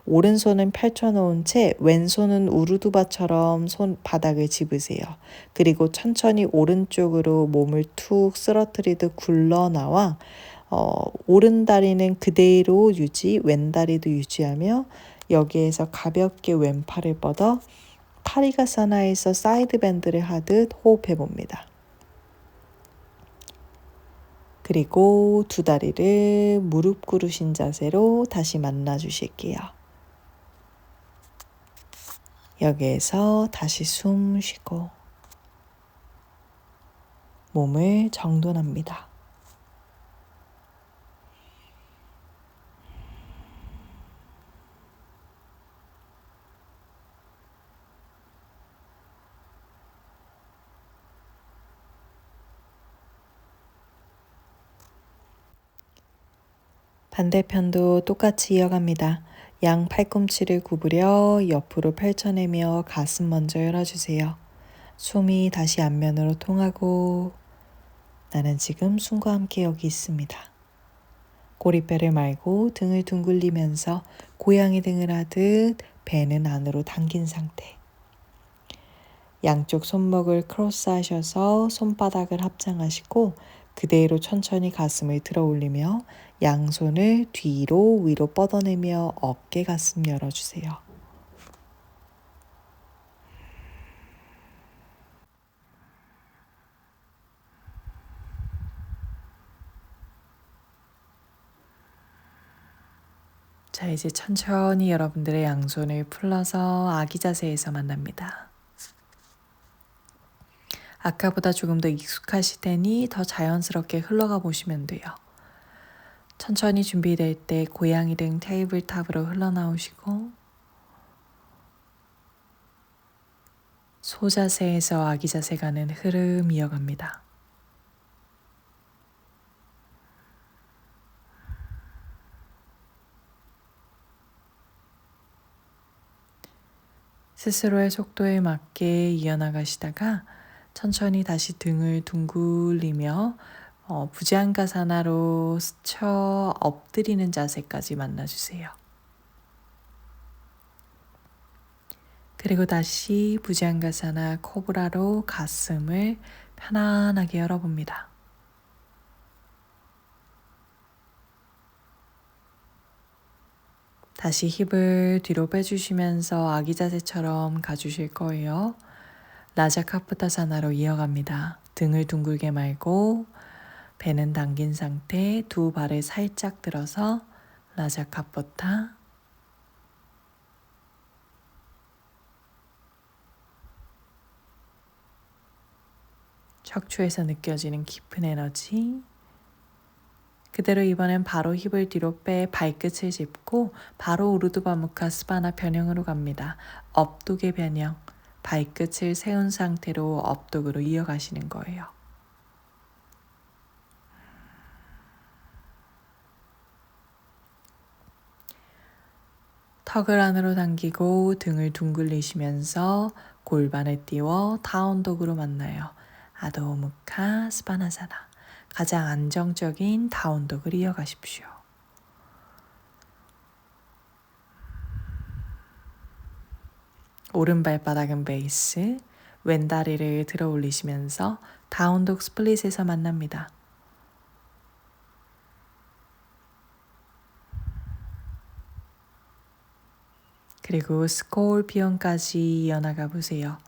오른손은 펼쳐 놓은 채 왼손은 우르두바처럼 손 바닥을 집으세요. 그리고 천천히 오른쪽으로 몸을 툭 쓰러뜨리듯 굴러 나와 오른 다리는 그대로 유지, 왼 다리도 유지하며 여기에서 가볍게 왼팔을 뻗어 파리가사나에서 사이드 밴드를 하듯 호흡해 봅니다. 그리고 두 다리를 무릎 꿇으신 자세로 다시 만나 주실게요. 여기에서 다시 숨 쉬고 몸을 정돈합니다. 반대편도 똑같이 이어갑니다. 양 팔꿈치를 구부려 옆으로 펼쳐내며 가슴 먼저 열어주세요. 숨이 다시 앞면으로 통하고 나는 지금 숨과 함께 여기 있습니다. 꼬리뼈를 말고 등을 둥글리면서 고양이 등을 하듯 배는 안으로 당긴 상태. 양쪽 손목을 크로스 하셔서 손바닥을 합장하시고 그대로 천천히 가슴을 들어 올리며 양손을 뒤로 위로 뻗어내며 어깨 가슴 열어주세요. 자, 이제 천천히 여러분들의 양손을 풀러서 아기 자세에서 만납니다. 아까보다 조금 더 익숙하실 테니 더 자연스럽게 흘러가 보시면 돼요. 천천히 준비될 때 고양이 등 테이블탑으로 흘러나오시고 소자세에서 아기 자세 가는 흐름 이어갑니다. 스스로의 속도에 맞게 이어나가시다가 천천히 다시 등을 둥글리며 부지안가사나로 스쳐 엎드리는 자세까지 만나주세요. 그리고 다시 부지안가사나 코브라로 가슴을 편안하게 열어봅니다. 다시 힙을 뒤로 빼주시면서 아기 자세처럼 가주실 거예요. 라자카푸타사나로 이어갑니다. 등을 둥글게 말고 배는 당긴 상태, 두 발을 살짝 들어서 라자카푸타. 척추에서 느껴지는 깊은 에너지. 그대로 이번엔 바로 힙을 뒤로 빼 발끝을 짚고 바로 우르두바무카스바나 변형으로 갑니다. 업독의 변형. 발끝을 세운 상태로 업독으로 이어가시는 거예요. 턱을 안으로 당기고 등을 둥글리시면서 골반을 띄워 다운독으로 만나요. 아도무카 스바나사나. 가장 안정적인 다운독을 이어가십시오. 오른발바닥은 베이스, 왼다리를 들어 올리시면서 다운독 스플릿에서 만납니다. 그리고 스콜피온까지 이어나가 보세요.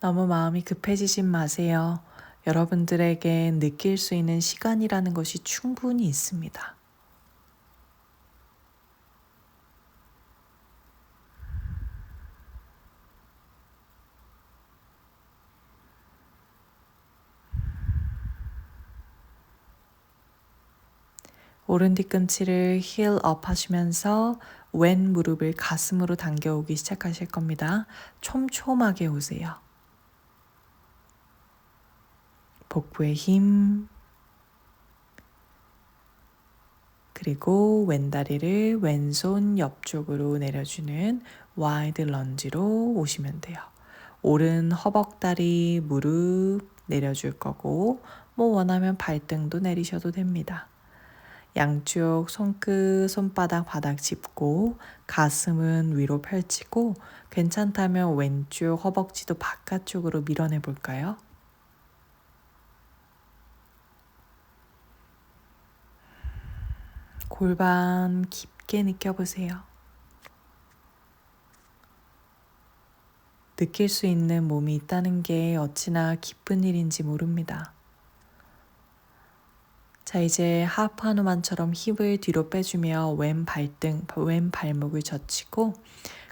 너무 마음이 급해지진 마세요. 여러분들에게 느낄 수 있는 시간이라는 것이 충분히 있습니다. 오른 뒤꿈치를 힐업 하시면서 왼 무릎을 가슴으로 당겨오기 시작하실 겁니다. 촘촘하게 오세요. 복부에 힘, 그리고 왼다리를 왼손 옆쪽으로 내려주는 와이드 런지로 오시면 돼요. 오른 허벅다리, 무릎 내려줄 거고 원하면 발등도 내리셔도 됩니다. 양쪽 손끝, 손바닥 바닥 짚고 가슴은 위로 펼치고 괜찮다면 왼쪽 허벅지도 바깥쪽으로 밀어내 볼까요? 골반 깊게 느껴보세요. 느낄 수 있는 몸이 있다는 게 어찌나 기쁜 일인지 모릅니다. 자, 이제 하프하누만처럼 힙을 뒤로 빼주며 왼 발목을 젖히고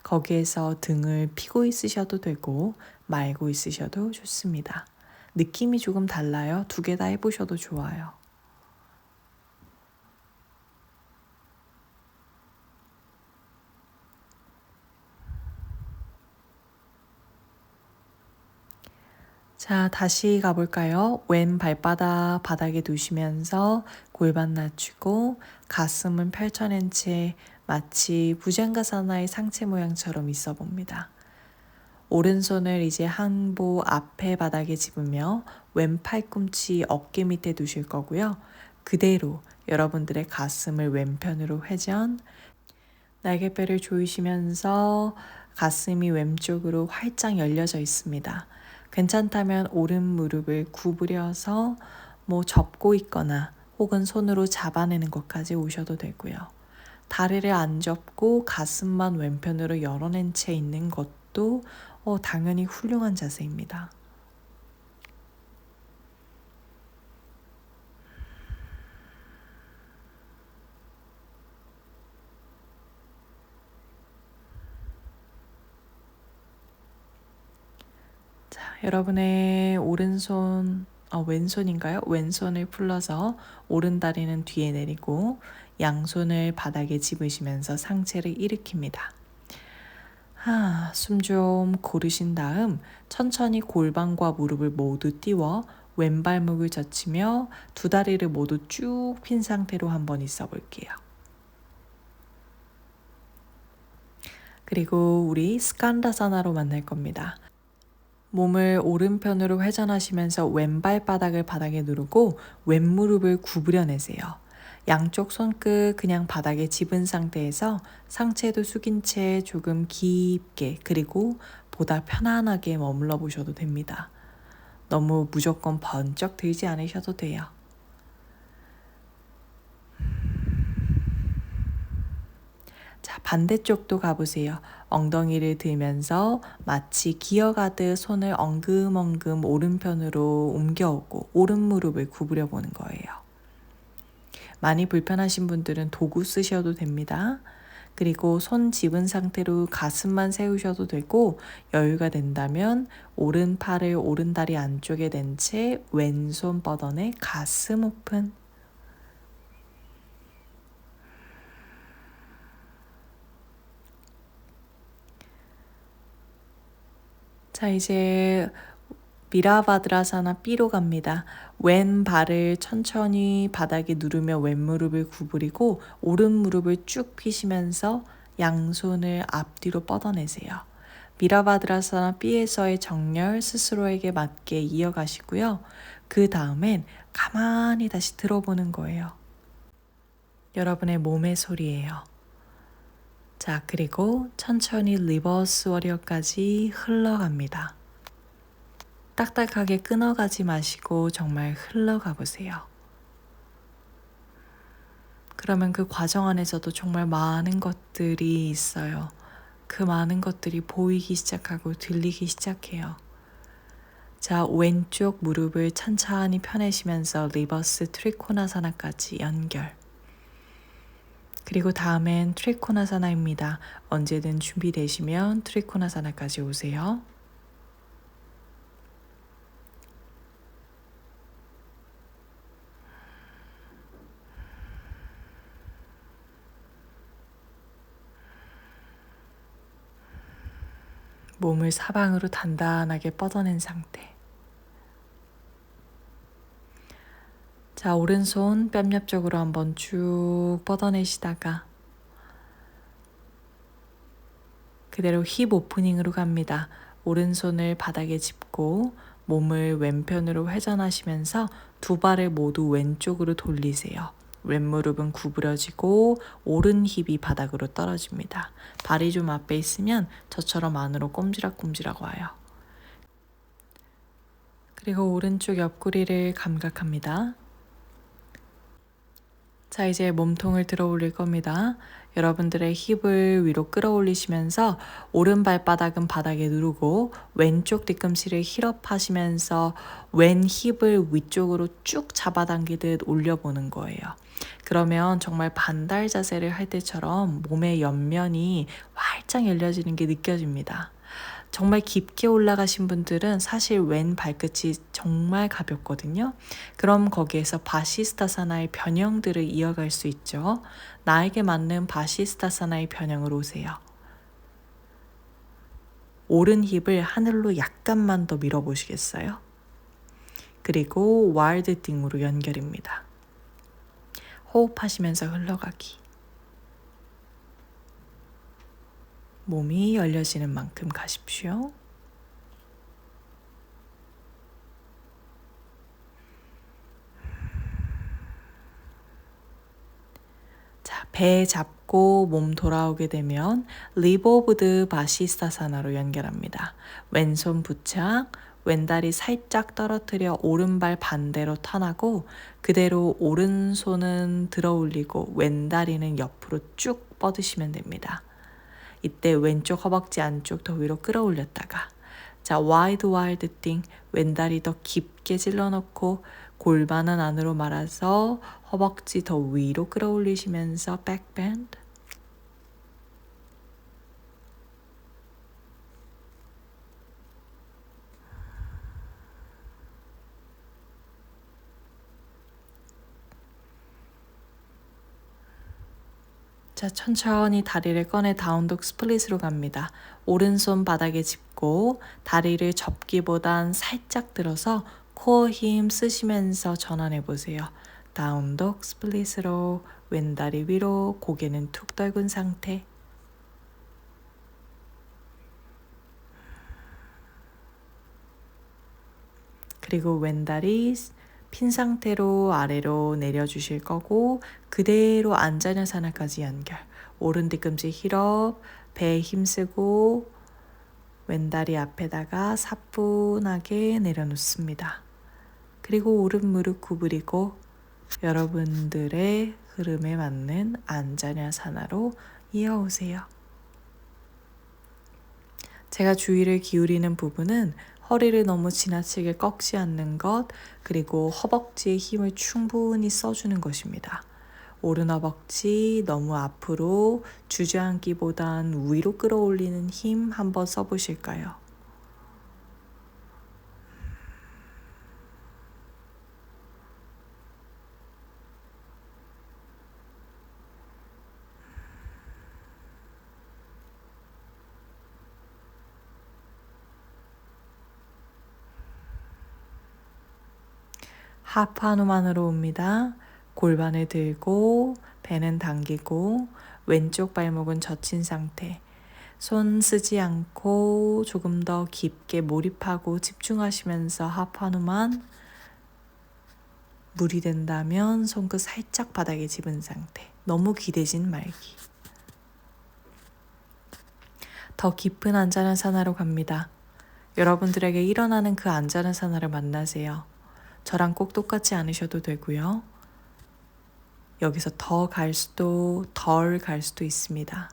거기에서 등을 펴고 있으셔도 되고 말고 있으셔도 좋습니다. 느낌이 조금 달라요. 두 개 다 해보셔도 좋아요. 자, 다시 가볼까요? 왼 발바닥 바닥에 두시면서 골반 낮추고 가슴은 펼쳐낸 채 마치 부장가사나의 상체 모양처럼 있어 봅니다. 오른손을 이제 항보 앞에 바닥에 집으며 왼 팔꿈치 어깨 밑에 두실 거고요. 그대로 여러분들의 가슴을 왼편으로 회전, 날개뼈를 조이시면서 가슴이 왼쪽으로 활짝 열려져 있습니다. 괜찮다면 오른 무릎을 구부려서 접고 있거나 혹은 손으로 잡아내는 것까지 오셔도 되고요. 다리를 안 접고 가슴만 왼편으로 열어낸 채 있는 것도 당연히 훌륭한 자세입니다. 여러분의 왼손인가요? 왼손을 풀러서 오른다리는 뒤에 내리고 양손을 바닥에 집으시면서 상체를 일으킵니다. 숨 좀 고르신 다음 천천히 골반과 무릎을 모두 띄워 왼발목을 젖히며 두 다리를 모두 쭉 핀 상태로 한번 있어 볼게요. 그리고 우리 스칸다사나로 만날 겁니다. 몸을 오른편으로 회전하시면서 왼발바닥을 바닥에 누르고 왼무릎을 구부려내세요. 양쪽 손끝 그냥 바닥에 집은 상태에서 상체도 숙인 채 조금 깊게 그리고 보다 편안하게 머물러 보셔도 됩니다. 너무 무조건 번쩍 들지 않으셔도 돼요. 자, 반대쪽도 가보세요. 엉덩이를 들면서 마치 기어가듯 손을 엉금엉금 오른편으로 옮겨오고 오른 무릎을 구부려 보는 거예요. 많이 불편하신 분들은 도구 쓰셔도 됩니다. 그리고 손 집은 상태로 가슴만 세우셔도 되고 여유가 된다면 오른 팔을 오른 다리 안쪽에 댄 채 왼손 뻗어내 가슴 오픈. 자, 이제 비라바드라사나 B로 갑니다. 왼 발을 천천히 바닥에 누르며 왼 무릎을 구부리고 오른 무릎을 쭉 펴시면서 양손을 앞뒤로 뻗어내세요. 비라바드라사나 B에서의 정렬 스스로에게 맞게 이어가시고요. 그 다음엔 가만히 다시 들어보는 거예요. 여러분의 몸의 소리예요. 자, 그리고 천천히 리버스 워리어까지 흘러갑니다. 딱딱하게 끊어가지 마시고 정말 흘러가 보세요. 그러면 그 과정 안에서도 정말 많은 것들이 있어요. 그 많은 것들이 보이기 시작하고 들리기 시작해요. 자, 왼쪽 무릎을 천천히 펴내시면서 리버스 트리코나사나까지 연결. 그리고 다음엔 트리코나사나입니다. 언제든 준비되시면 트리코나사나까지 오세요. 몸을 사방으로 단단하게 뻗어낸 상태. 자, 오른손 뺨 옆쪽으로 한번 쭉 뻗어내시다가 그대로 힙 오프닝으로 갑니다. 오른손을 바닥에 짚고 몸을 왼편으로 회전하시면서 두 발을 모두 왼쪽으로 돌리세요. 왼무릎은 구부러지고 오른 힙이 바닥으로 떨어집니다. 발이 좀 앞에 있으면 저처럼 안으로 꼼지락꼼지락 와요. 그리고 오른쪽 옆구리를 감각합니다. 자, 이제 몸통을 들어 올릴 겁니다. 여러분들의 힙을 위로 끌어올리시면서 오른 발바닥은 바닥에 누르고 왼쪽 뒤꿈치를 힐업하시면서 왼 힙을 위쪽으로 쭉 잡아당기듯 올려보는 거예요. 그러면 정말 반달 자세를 할 때처럼 몸의 옆면이 활짝 열려지는 게 느껴집니다. 정말 깊게 올라가신 분들은 사실 왼 발끝이 정말 가볍거든요. 그럼 거기에서 바시스타사나의 변형들을 이어갈 수 있죠. 나에게 맞는 바시스타사나의 변형으로 오세요. 오른 힙을 하늘로 약간만 더 밀어보시겠어요? 그리고 와일드 띵으로 연결입니다. 호흡하시면서 흘러가기. 몸이 열려지는 만큼 가십시오. 자, 배 잡고 몸 돌아오게 되면 리보브드 바시스타사나로 연결합니다. 왼손 부착, 왼다리 살짝 떨어뜨려 오른발 반대로 턴하고 그대로 오른손은 들어 올리고 왼다리는 옆으로 쭉 뻗으시면 됩니다. 이때 왼쪽 허벅지 안쪽 더 위로 끌어올렸다가 자, 와이드 띵, 왼다리 더 깊게 찔러넣고 골반은 안으로 말아서 허벅지 더 위로 끌어올리시면서 백밴드. 자, 천천히 다리를 꺼내 다운독 스플릿으로 갑니다. 오른손 바닥에 짚고 다리를 접기보단 살짝 들어서 코어 힘 쓰시면서 전환해 보세요. 다운독 스플릿으로 왼다리 위로 고개는 툭 떨군 상태. 그리고 왼다리 핀 상태로 아래로 내려주실 거고 그대로 안자녀사나까지 연결. 오른 뒤꿈치 힐업, 배에 힘쓰고 왼다리 앞에다가 사뿐하게 내려놓습니다. 그리고 오른 무릎 구부리고 여러분들의 흐름에 맞는 안자녀사나로 이어오세요. 제가 주의를 기울이는 부분은 허리를 너무 지나치게 꺾지 않는 것, 그리고 허벅지에 힘을 충분히 써주는 것입니다. 오른 허벅지 너무 앞으로 주저앉기보단 위로 끌어올리는 힘 한번 써보실까요? 하프하누만으로 옵니다. 골반을 들고 배는 당기고 왼쪽 발목은 젖힌 상태. 손 쓰지 않고 조금 더 깊게 몰입하고 집중하시면서 하프하누만. 무리 된다면 손끝 살짝 바닥에 집은 상태. 너무 기대진 말기. 더 깊은 안자나사나로 갑니다. 여러분들에게 일어나는 그 안자나사나를 만나세요. 저랑 꼭 똑같지 않으셔도 되고요. 여기서 더 갈 수도 덜 갈 수도 있습니다.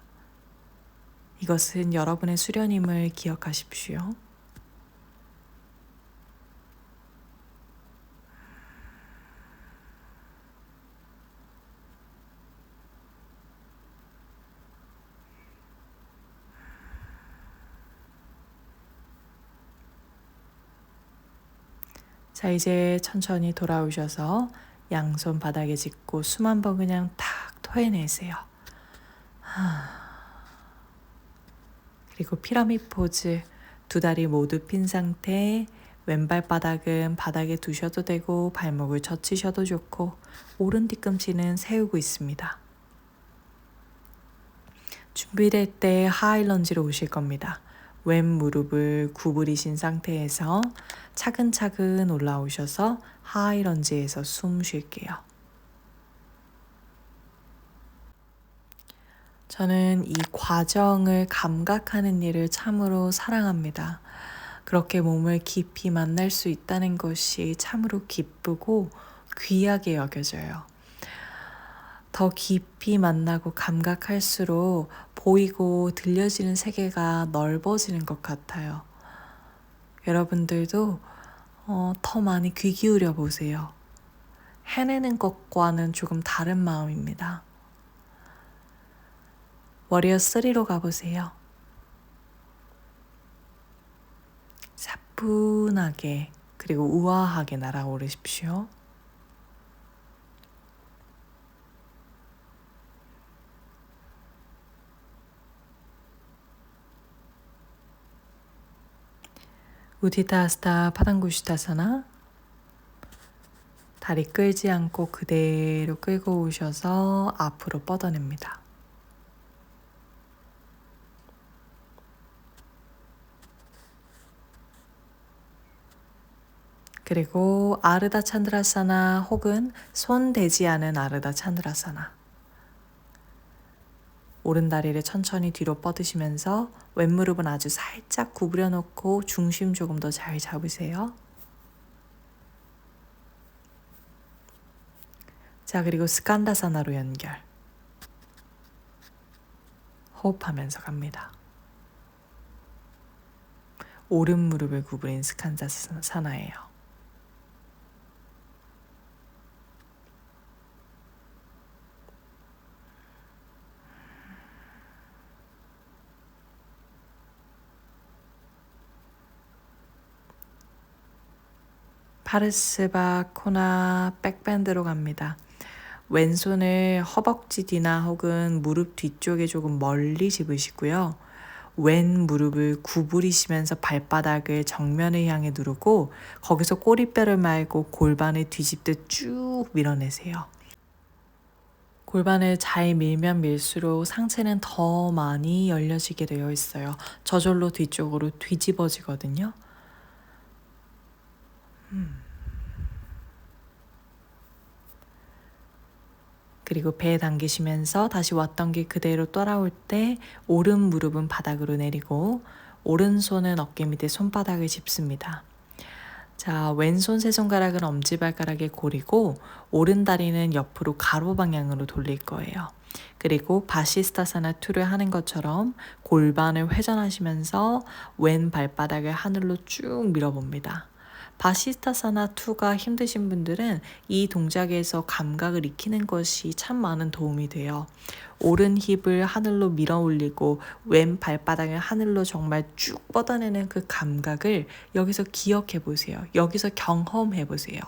이것은 여러분의 수련임을 기억하십시오. 자, 이제 천천히 돌아오셔서 양손 바닥에 짚고 숨 한번 그냥 탁 토해내세요. 그리고 피라미드 포즈, 두 다리 모두 핀 상태, 왼발바닥은 바닥에 두셔도 되고 발목을 젖히셔도 좋고 오른 뒤꿈치는 세우고 있습니다. 준비될 때 하이런지로 오실 겁니다. 왼 무릎을 구부리신 상태에서 차근차근 올라오셔서 하이런지에서 숨 쉴게요. 저는 이 과정을 감각하는 일을 참으로 사랑합니다. 그렇게 몸을 깊이 만날 수 있다는 것이 참으로 기쁘고 귀하게 여겨져요. 더 깊이 만나고 감각할수록 보이고 들려지는 세계가 넓어지는 것 같아요. 여러분들도 더 많이 귀 기울여 보세요. 해내는 것과는 조금 다른 마음입니다. 워리어 3로 가보세요. 사뿐하게 그리고 우아하게 날아오르십시오. 우디타스타 파당구시타사나. 다리 끌지 않고 그대로 끌고 오셔서 앞으로 뻗어냅니다. 그리고 아르다 찬드라사나 혹은 손 대지 않은 아르다 찬드라사나. 오른 다리를 천천히 뒤로 뻗으시면서 왼무릎은 아주 살짝 구부려 놓고 중심 조금 더 잘 잡으세요. 자, 그리고 스칸다사나로 연결. 호흡하면서 갑니다. 오른 무릎을 구부린 스칸다사나예요. 파르스바 코나 백밴드로 갑니다. 왼손을 허벅지 뒤나 혹은 무릎 뒤쪽에 조금 멀리 집으시고요. 왼 무릎을 구부리시면서 발바닥을 정면을 향해 누르고 거기서 꼬리뼈를 말고 골반을 뒤집듯 쭉 밀어내세요. 골반을 잘 밀면 밀수록 상체는 더 많이 열려지게 되어 있어요. 저절로 뒤쪽으로 뒤집어지거든요. 그리고 배 당기시면서 다시 왔던 길 그대로 돌아올 때 오른 무릎은 바닥으로 내리고 오른손은 어깨 밑에 손바닥을 짚습니다. 자, 왼손 세 손가락은 엄지발가락에 고리고 오른 다리는 옆으로 가로 방향으로 돌릴 거예요. 그리고 바시스타사나 2를 하는 것처럼 골반을 회전하시면서 왼 발바닥을 하늘로 쭉 밀어봅니다. 바시스타사나 2가 힘드신 분들은 이 동작에서 감각을 익히는 것이 참 많은 도움이 돼요. 오른 힙을 하늘로 밀어 올리고 왼 발바닥을 하늘로 정말 쭉 뻗어내는 그 감각을 여기서 기억해 보세요. 여기서 경험해 보세요.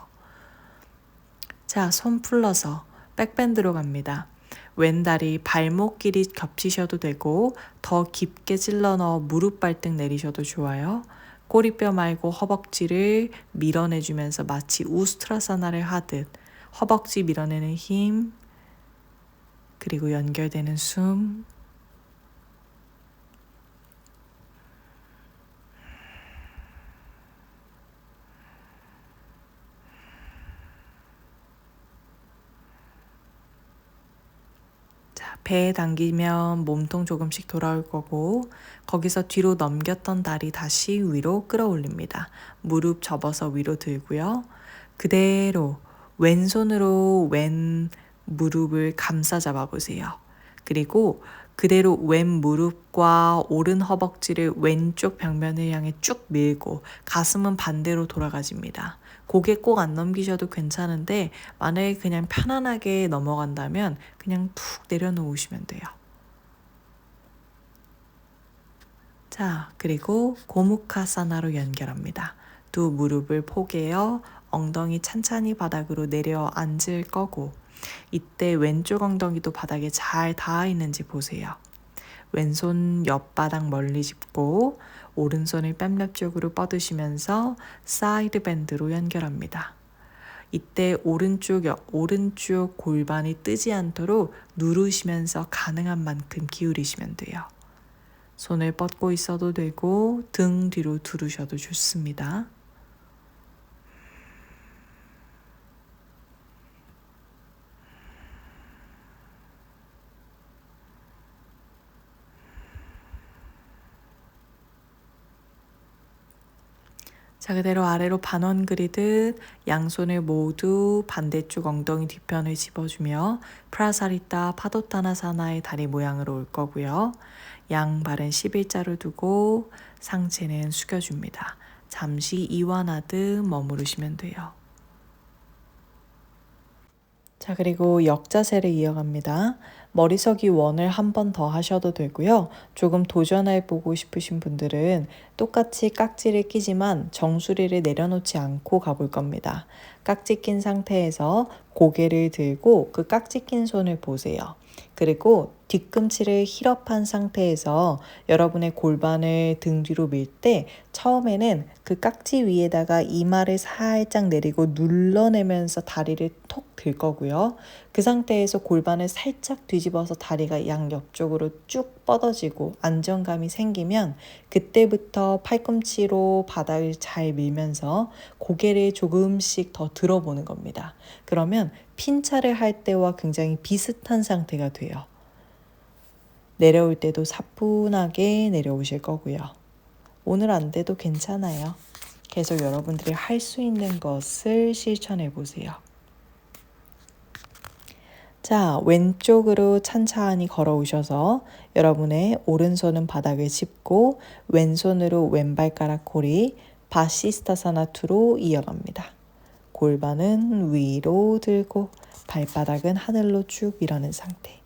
자, 손 풀러서 백밴드로 갑니다. 왼다리 발목 길이 겹치셔도 되고 더 깊게 찔러 넣어 무릎 발등 내리셔도 좋아요. 꼬리뼈 말고 허벅지를 밀어내주면서 마치 우스트라사나를 하듯 허벅지 밀어내는 힘, 그리고 연결되는 숨, 배 당기면 몸통 조금씩 돌아올 거고 거기서 뒤로 넘겼던 다리 다시 위로 끌어올립니다. 무릎 접어서 위로 들고요. 그대로 왼손으로 왼 무릎을 감싸 잡아 보세요. 그리고 그대로 왼 무릎과 오른 허벅지를 왼쪽 벽면을 향해 쭉 밀고 가슴은 반대로 돌아가집니다. 고개 꼭 안 넘기셔도 괜찮은데 만약에 그냥 편안하게 넘어간다면 그냥 툭 내려놓으시면 돼요. 자, 그리고 고무카사나로 연결합니다. 두 무릎을 포개어 엉덩이 찬찬히 바닥으로 내려 앉을 거고 이때 왼쪽 엉덩이도 바닥에 잘 닿아 있는지 보세요. 왼손 옆바닥 멀리 짚고 오른손을 뺨랩 쪽으로 뻗으시면서 사이드 밴드로 연결합니다. 이때 오른쪽 골반이 뜨지 않도록 누르시면서 가능한 만큼 기울이시면 돼요. 손을 뻗고 있어도 되고 등 뒤로 두르셔도 좋습니다. 자, 그대로 아래로 반원 그리듯 양손을 모두 반대쪽 엉덩이 뒤편을 집어주며 프라사리타 파도타나사나의 다리 모양으로 올 거고요. 양발은 11자로 두고 상체는 숙여줍니다. 잠시 이완하듯 머무르시면 돼요. 자, 그리고 역자세를 이어갑니다. 머리서기 원을 한 번 더 하셔도 되고요. 조금 도전해보고 싶으신 분들은 똑같이 깍지를 끼지만 정수리를 내려놓지 않고 가볼 겁니다. 깍지 낀 상태에서 고개를 들고 그 깍지 낀 손을 보세요. 그리고 뒤꿈치를 힐업한 상태에서 여러분의 골반을 등 뒤로 밀 때 처음에는 그 깍지 위에다가 이마를 살짝 내리고 눌러내면서 다리를 톡 들 거고요. 그 상태에서 골반을 살짝 뒤집어서 다리가 양옆쪽으로 쭉 뻗어지고 안정감이 생기면 그때부터 팔꿈치로 바닥을 잘 밀면서 고개를 조금씩 더 들어보는 겁니다. 그러면 핀차를 할 때와 굉장히 비슷한 상태가 돼요. 내려올 때도 사뿐하게 내려오실 거고요. 오늘 안 돼도 괜찮아요. 계속 여러분들이 할 수 있는 것을 실천해 보세요. 자, 왼쪽으로 찬찬히 걸어오셔서 여러분의 오른손은 바닥을 짚고 왼손으로 왼발가락 고리 바시스타사나2로 이어갑니다. 골반은 위로 들고 발바닥은 하늘로 쭉 밀어낸 상태.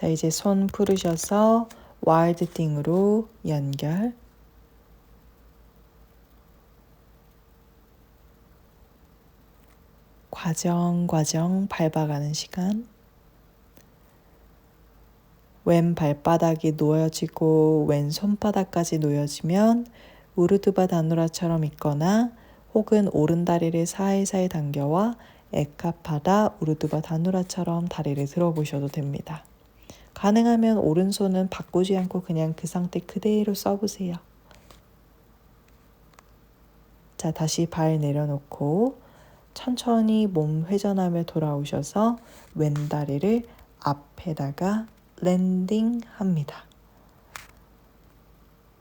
자, 이제 손 풀으셔서 와일드 띵으로 연결. 과정 밟아가는 시간. 왼 발바닥이 놓여지고 왼 손바닥까지 놓여지면 우르드바 다누라처럼 있거나 혹은 오른다리를 사이사이 당겨와 에카파다 우르드바 다누라처럼 다리를 들어보셔도 됩니다. 가능하면 오른손은 바꾸지 않고 그냥 그 상태 그대로 써보세요. 자, 다시 발 내려놓고 천천히 몸 회전하며 돌아오셔서 왼다리를 앞에다가 랜딩합니다.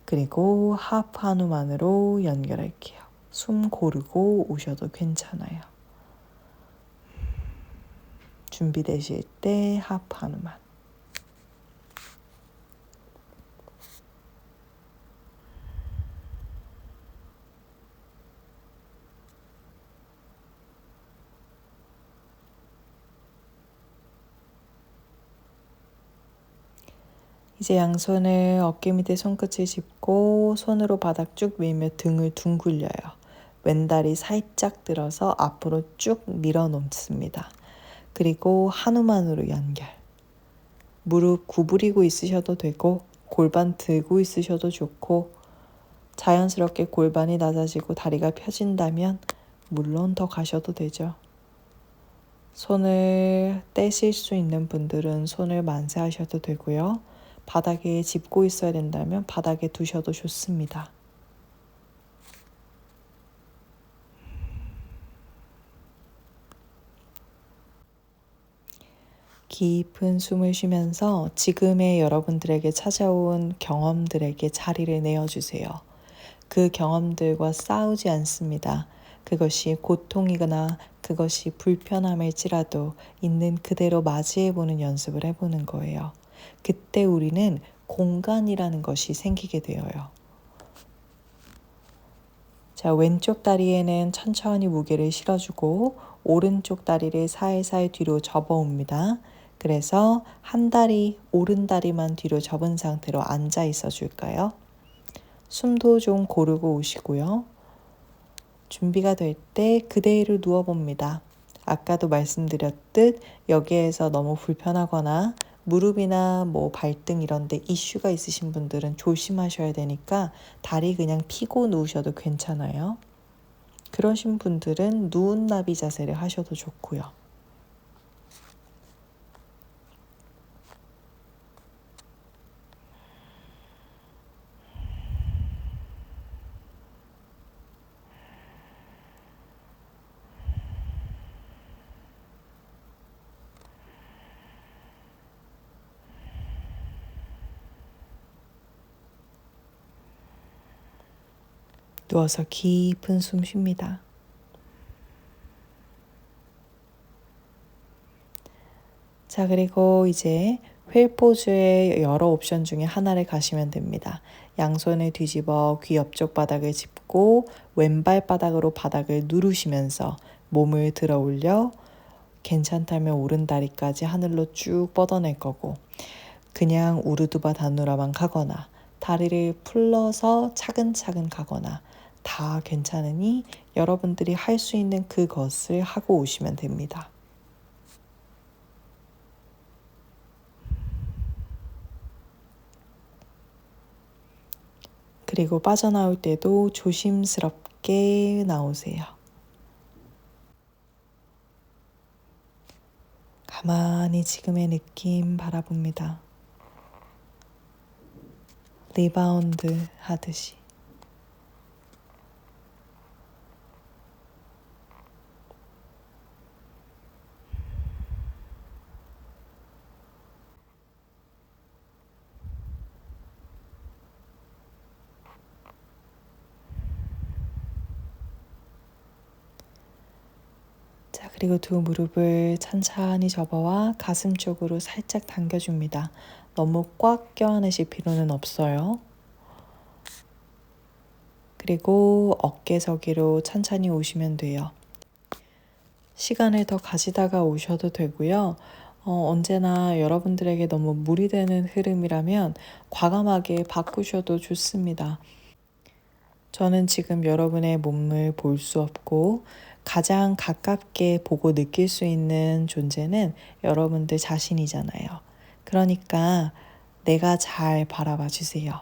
그리고 하프 한우만으로 연결할게요. 숨 고르고 오셔도 괜찮아요. 준비되실 때 하프 한우만. 이제 양손을 어깨 밑에 손끝을 짚고 손으로 바닥 쭉 밀며 등을 둥글려요. 왼다리 살짝 들어서 앞으로 쭉 밀어놓습니다. 그리고 한우만으로 연결. 무릎 구부리고 있으셔도 되고 골반 들고 있으셔도 좋고 자연스럽게 골반이 낮아지고 다리가 펴진다면 물론 더 가셔도 되죠. 손을 떼실 수 있는 분들은 손을 만세하셔도 되고요. 바닥에 짚고 있어야 된다면 바닥에 두셔도 좋습니다. 깊은 숨을 쉬면서 지금의 여러분들에게 찾아온 경험들에게 자리를 내어주세요. 그 경험들과 싸우지 않습니다. 그것이 고통이거나 그것이 불편함일지라도 있는 그대로 맞이해보는 연습을 해보는 거예요. 그때 우리는 공간이라는 것이 생기게 되어요. 자, 왼쪽 다리에는 천천히 무게를 실어주고 오른쪽 다리를 살살 뒤로 접어옵니다. 그래서 한 다리, 오른 다리만 뒤로 접은 상태로 앉아 있어 줄까요? 숨도 좀 고르고 오시고요. 준비가 될 때 그대로 누워봅니다. 아까도 말씀드렸듯 여기에서 너무 불편하거나 무릎이나 발등 이런 데 이슈가 있으신 분들은 조심하셔야 되니까 다리 그냥 펴고 누우셔도 괜찮아요. 그러신 분들은 누운 나비 자세를 하셔도 좋고요. 누워서 깊은 숨 쉽니다. 자, 그리고 이제 휠 포즈의 여러 옵션 중에 하나를 가시면 됩니다. 양손을 뒤집어 귀 옆쪽 바닥을 짚고 왼발 바닥으로 바닥을 누르시면서 몸을 들어 올려 괜찮다면 오른다리까지 하늘로 쭉 뻗어낼 거고 그냥 우르두바 다누라만 가거나 다리를 풀러서 차근차근 가거나 다 괜찮으니 여러분들이 할 수 있는 그것을 하고 오시면 됩니다. 그리고 빠져나올 때도 조심스럽게 나오세요. 가만히 지금의 느낌 바라봅니다. 리바운드 하듯이. 자, 그리고 두 무릎을 찬찬히 접어와 가슴 쪽으로 살짝 당겨줍니다. 너무 꽉 껴안으실 필요는 없어요. 그리고 어깨서기로 천천히 오시면 돼요. 시간을 더 가지다가 오셔도 되고요. 언제나 여러분들에게 너무 무리되는 흐름이라면 과감하게 바꾸셔도 좋습니다. 저는 지금 여러분의 몸을 볼 수 없고 가장 가깝게 보고 느낄 수 있는 존재는 여러분들 자신이잖아요. 그러니까 내가 잘 바라봐 주세요.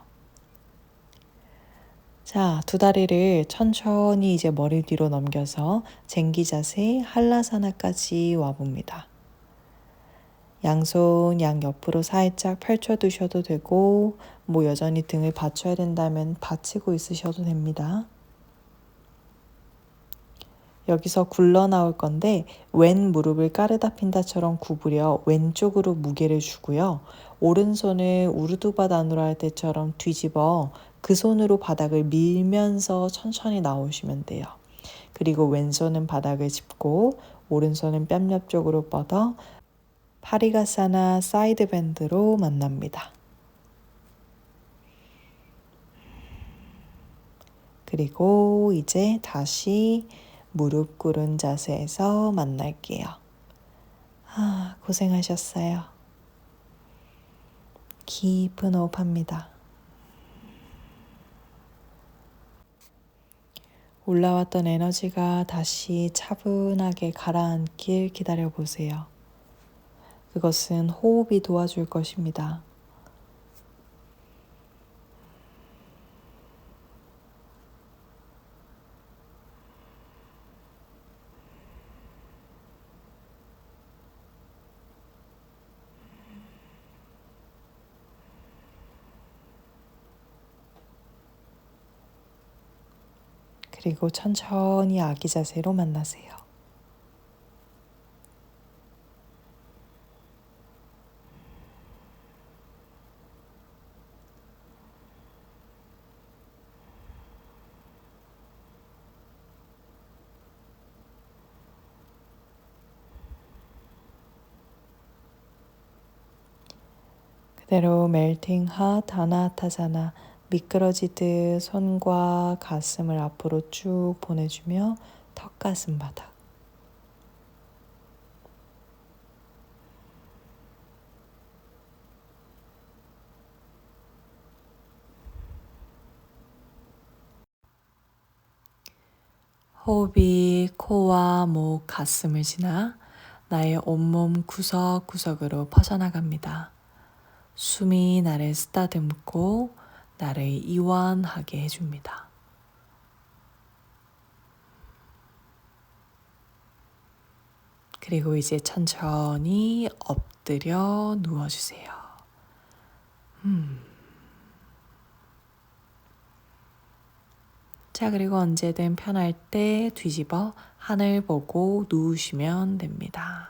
자, 두 다리를 천천히 이제 머리 뒤로 넘겨서 쟁기 자세 한라사나까지 와봅니다. 양손 양옆으로 살짝 펼쳐두셔도 되고 뭐 여전히 등을 받쳐야 된다면 받치고 있으셔도 됩니다. 여기서 굴러 나올 건데 왼 무릎을 까르다 핀다처럼 구부려 왼쪽으로 무게를 주고요. 오른손을 우르두바 다누라 할 때처럼 뒤집어 그 손으로 바닥을 밀면서 천천히 나오시면 돼요. 그리고 왼손은 바닥을 짚고 오른손은 뺨 옆쪽으로 뻗어 파리가사나 사이드 밴드로 만납니다. 그리고 이제 다시 무릎 꿇은 자세에서 만날게요. 고생하셨어요. 깊은 호흡합니다. 올라왔던 에너지가 다시 차분하게 가라앉길 기다려 보세요. 그것은 호흡이 도와줄 것입니다. 그리고 천천히 아기 자세로 만나세요. 그대로 멜팅 핫 아나타자나 미끄러지듯 손과 가슴을 앞으로 쭉 보내주며 턱가슴 바닥. 호흡이 코와 목, 가슴을 지나 나의 온몸 구석구석으로 퍼져나갑니다. 숨이 나를 쓰다듬고 나를 이완하게 해줍니다. 그리고 이제 천천히 엎드려 누워주세요. 자, 그리고 언제든 편할 때 뒤집어 하늘 보고 누우시면 됩니다.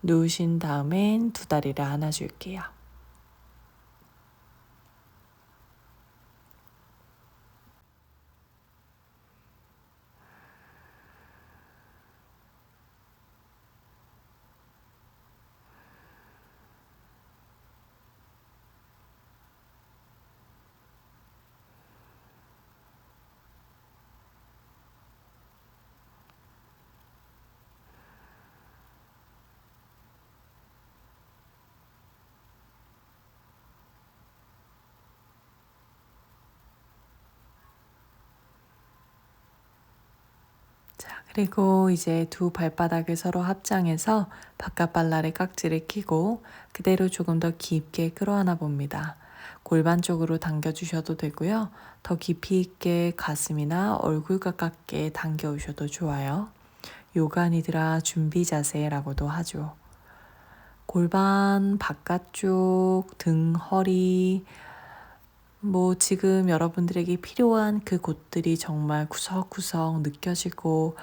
누우신 다음엔 두 다리를 안아줄게요. 자, 그리고 이제 두 발바닥을 서로 합장해서 바깥 발날의 깍지를 끼고 그대로 조금 더 깊게 끌어안아 봅니다. 골반 쪽으로 당겨주셔도 되고요. 더 깊이 있게 가슴이나 얼굴 가깝게 당겨오셔도 좋아요. 요가 니드라 준비 자세라고도 하죠. 골반 바깥쪽, 등, 허리, 뭐 지금 여러분들에게 필요한 그 곳들이 정말 구석구석 느껴지고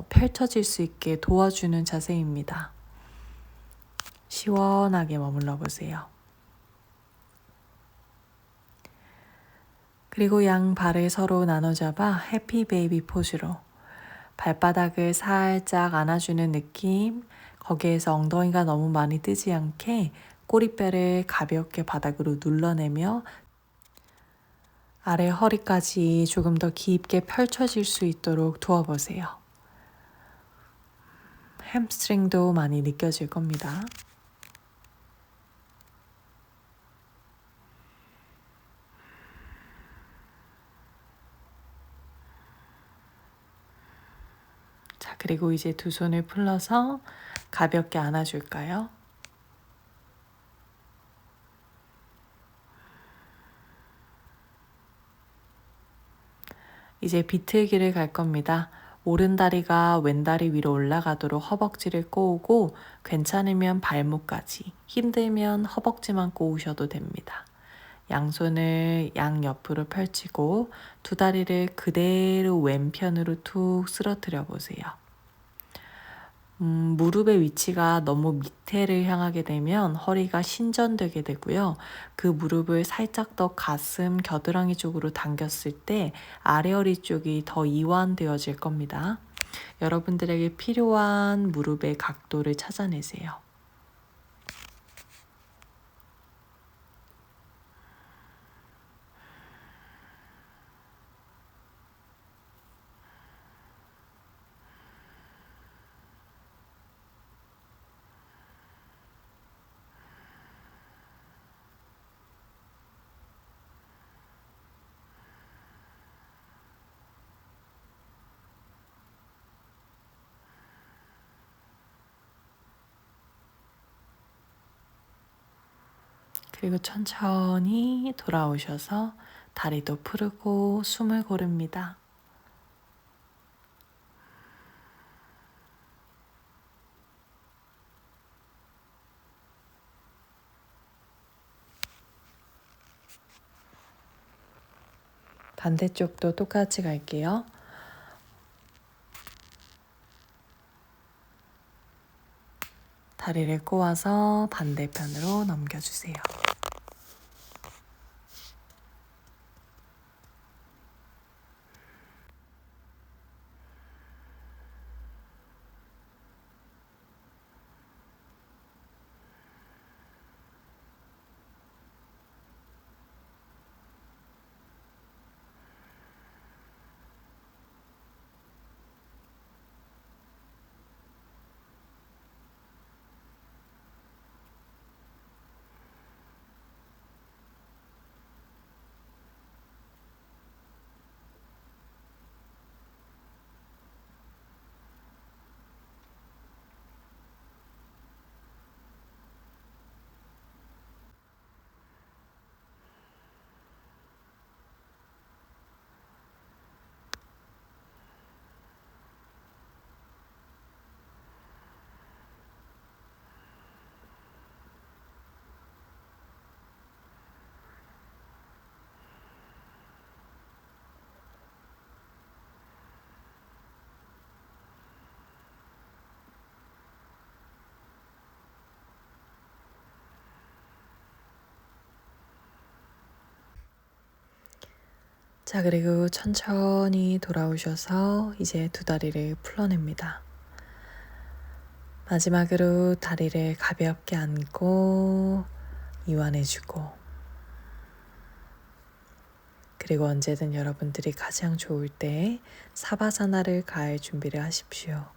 펼쳐질 수 있게 도와주는 자세입니다. 시원하게 머물러 보세요. 그리고 양 발을 서로 나눠 잡아 해피 베이비 포즈로 발바닥을 살짝 안아주는 느낌, 거기에서 엉덩이가 너무 많이 뜨지 않게 꼬리뼈를 가볍게 바닥으로 눌러내며 아래 허리까지 조금 더 깊게 펼쳐질 수 있도록 두어보세요. 햄스트링도 많이 느껴질 겁니다. 자, 그리고 이제 두 손을 풀러서 가볍게 안아줄까요? 이제 비틀기를 갈 겁니다. 오른 다리가 왼 다리 위로 올라가도록 허벅지를 꼬우고 괜찮으면 발목까지, 힘들면 허벅지만 꼬우셔도 됩니다. 양손을 양옆으로 펼치고 두 다리를 그대로 왼편으로 툭 쓰러뜨려 보세요. 무릎의 위치가 너무 밑에를 향하게 되면 허리가 신전되게 되고요. 그 무릎을 살짝 더 가슴, 겨드랑이 쪽으로 당겼을 때 아래 허리 쪽이 더 이완되어질 겁니다. 여러분들에게 필요한 무릎의 각도를 찾아내세요. 그리고 천천히 돌아오셔서 다리도 풀고 숨을 고릅니다. 반대쪽도 똑같이 갈게요. 다리를 꼬아서 반대편으로 넘겨주세요. 자, 그리고 천천히 돌아오셔서 이제 두 다리를 풀어냅니다. 마지막으로 다리를 가볍게 안고 이완해주고, 그리고 언제든 여러분들이 가장 좋을 때 사바사나를 갈 준비를 하십시오.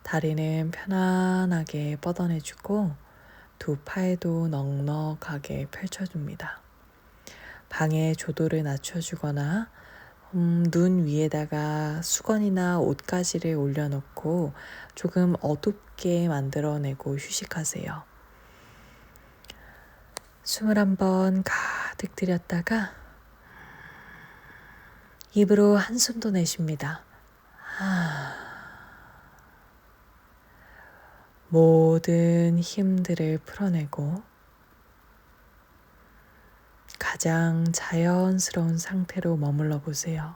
다리는 편안하게 뻗어내주고 두 팔도 넉넉하게 펼쳐줍니다. 방의 조도를 낮춰주거나 눈 위에다가 수건이나 옷가지를 올려놓고 조금 어둡게 만들어내고 휴식하세요. 숨을 한번 가득 들였다가 입으로 한숨도 내쉽니다. 모든 힘들을 풀어내고 가장 자연스러운 상태로 머물러 보세요.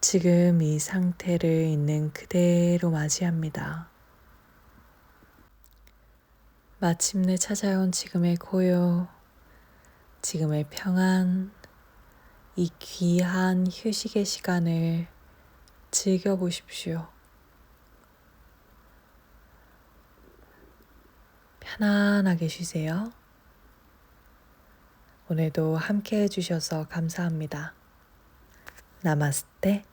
지금 이 상태를 있는 그대로 맞이합니다. 마침내 찾아온 지금의 고요, 지금의 평안, 이 귀한 휴식의 시간을 즐겨보십시오. 편안하게 쉬세요. 오늘도 함께 해주셔서 감사합니다. 나마스테.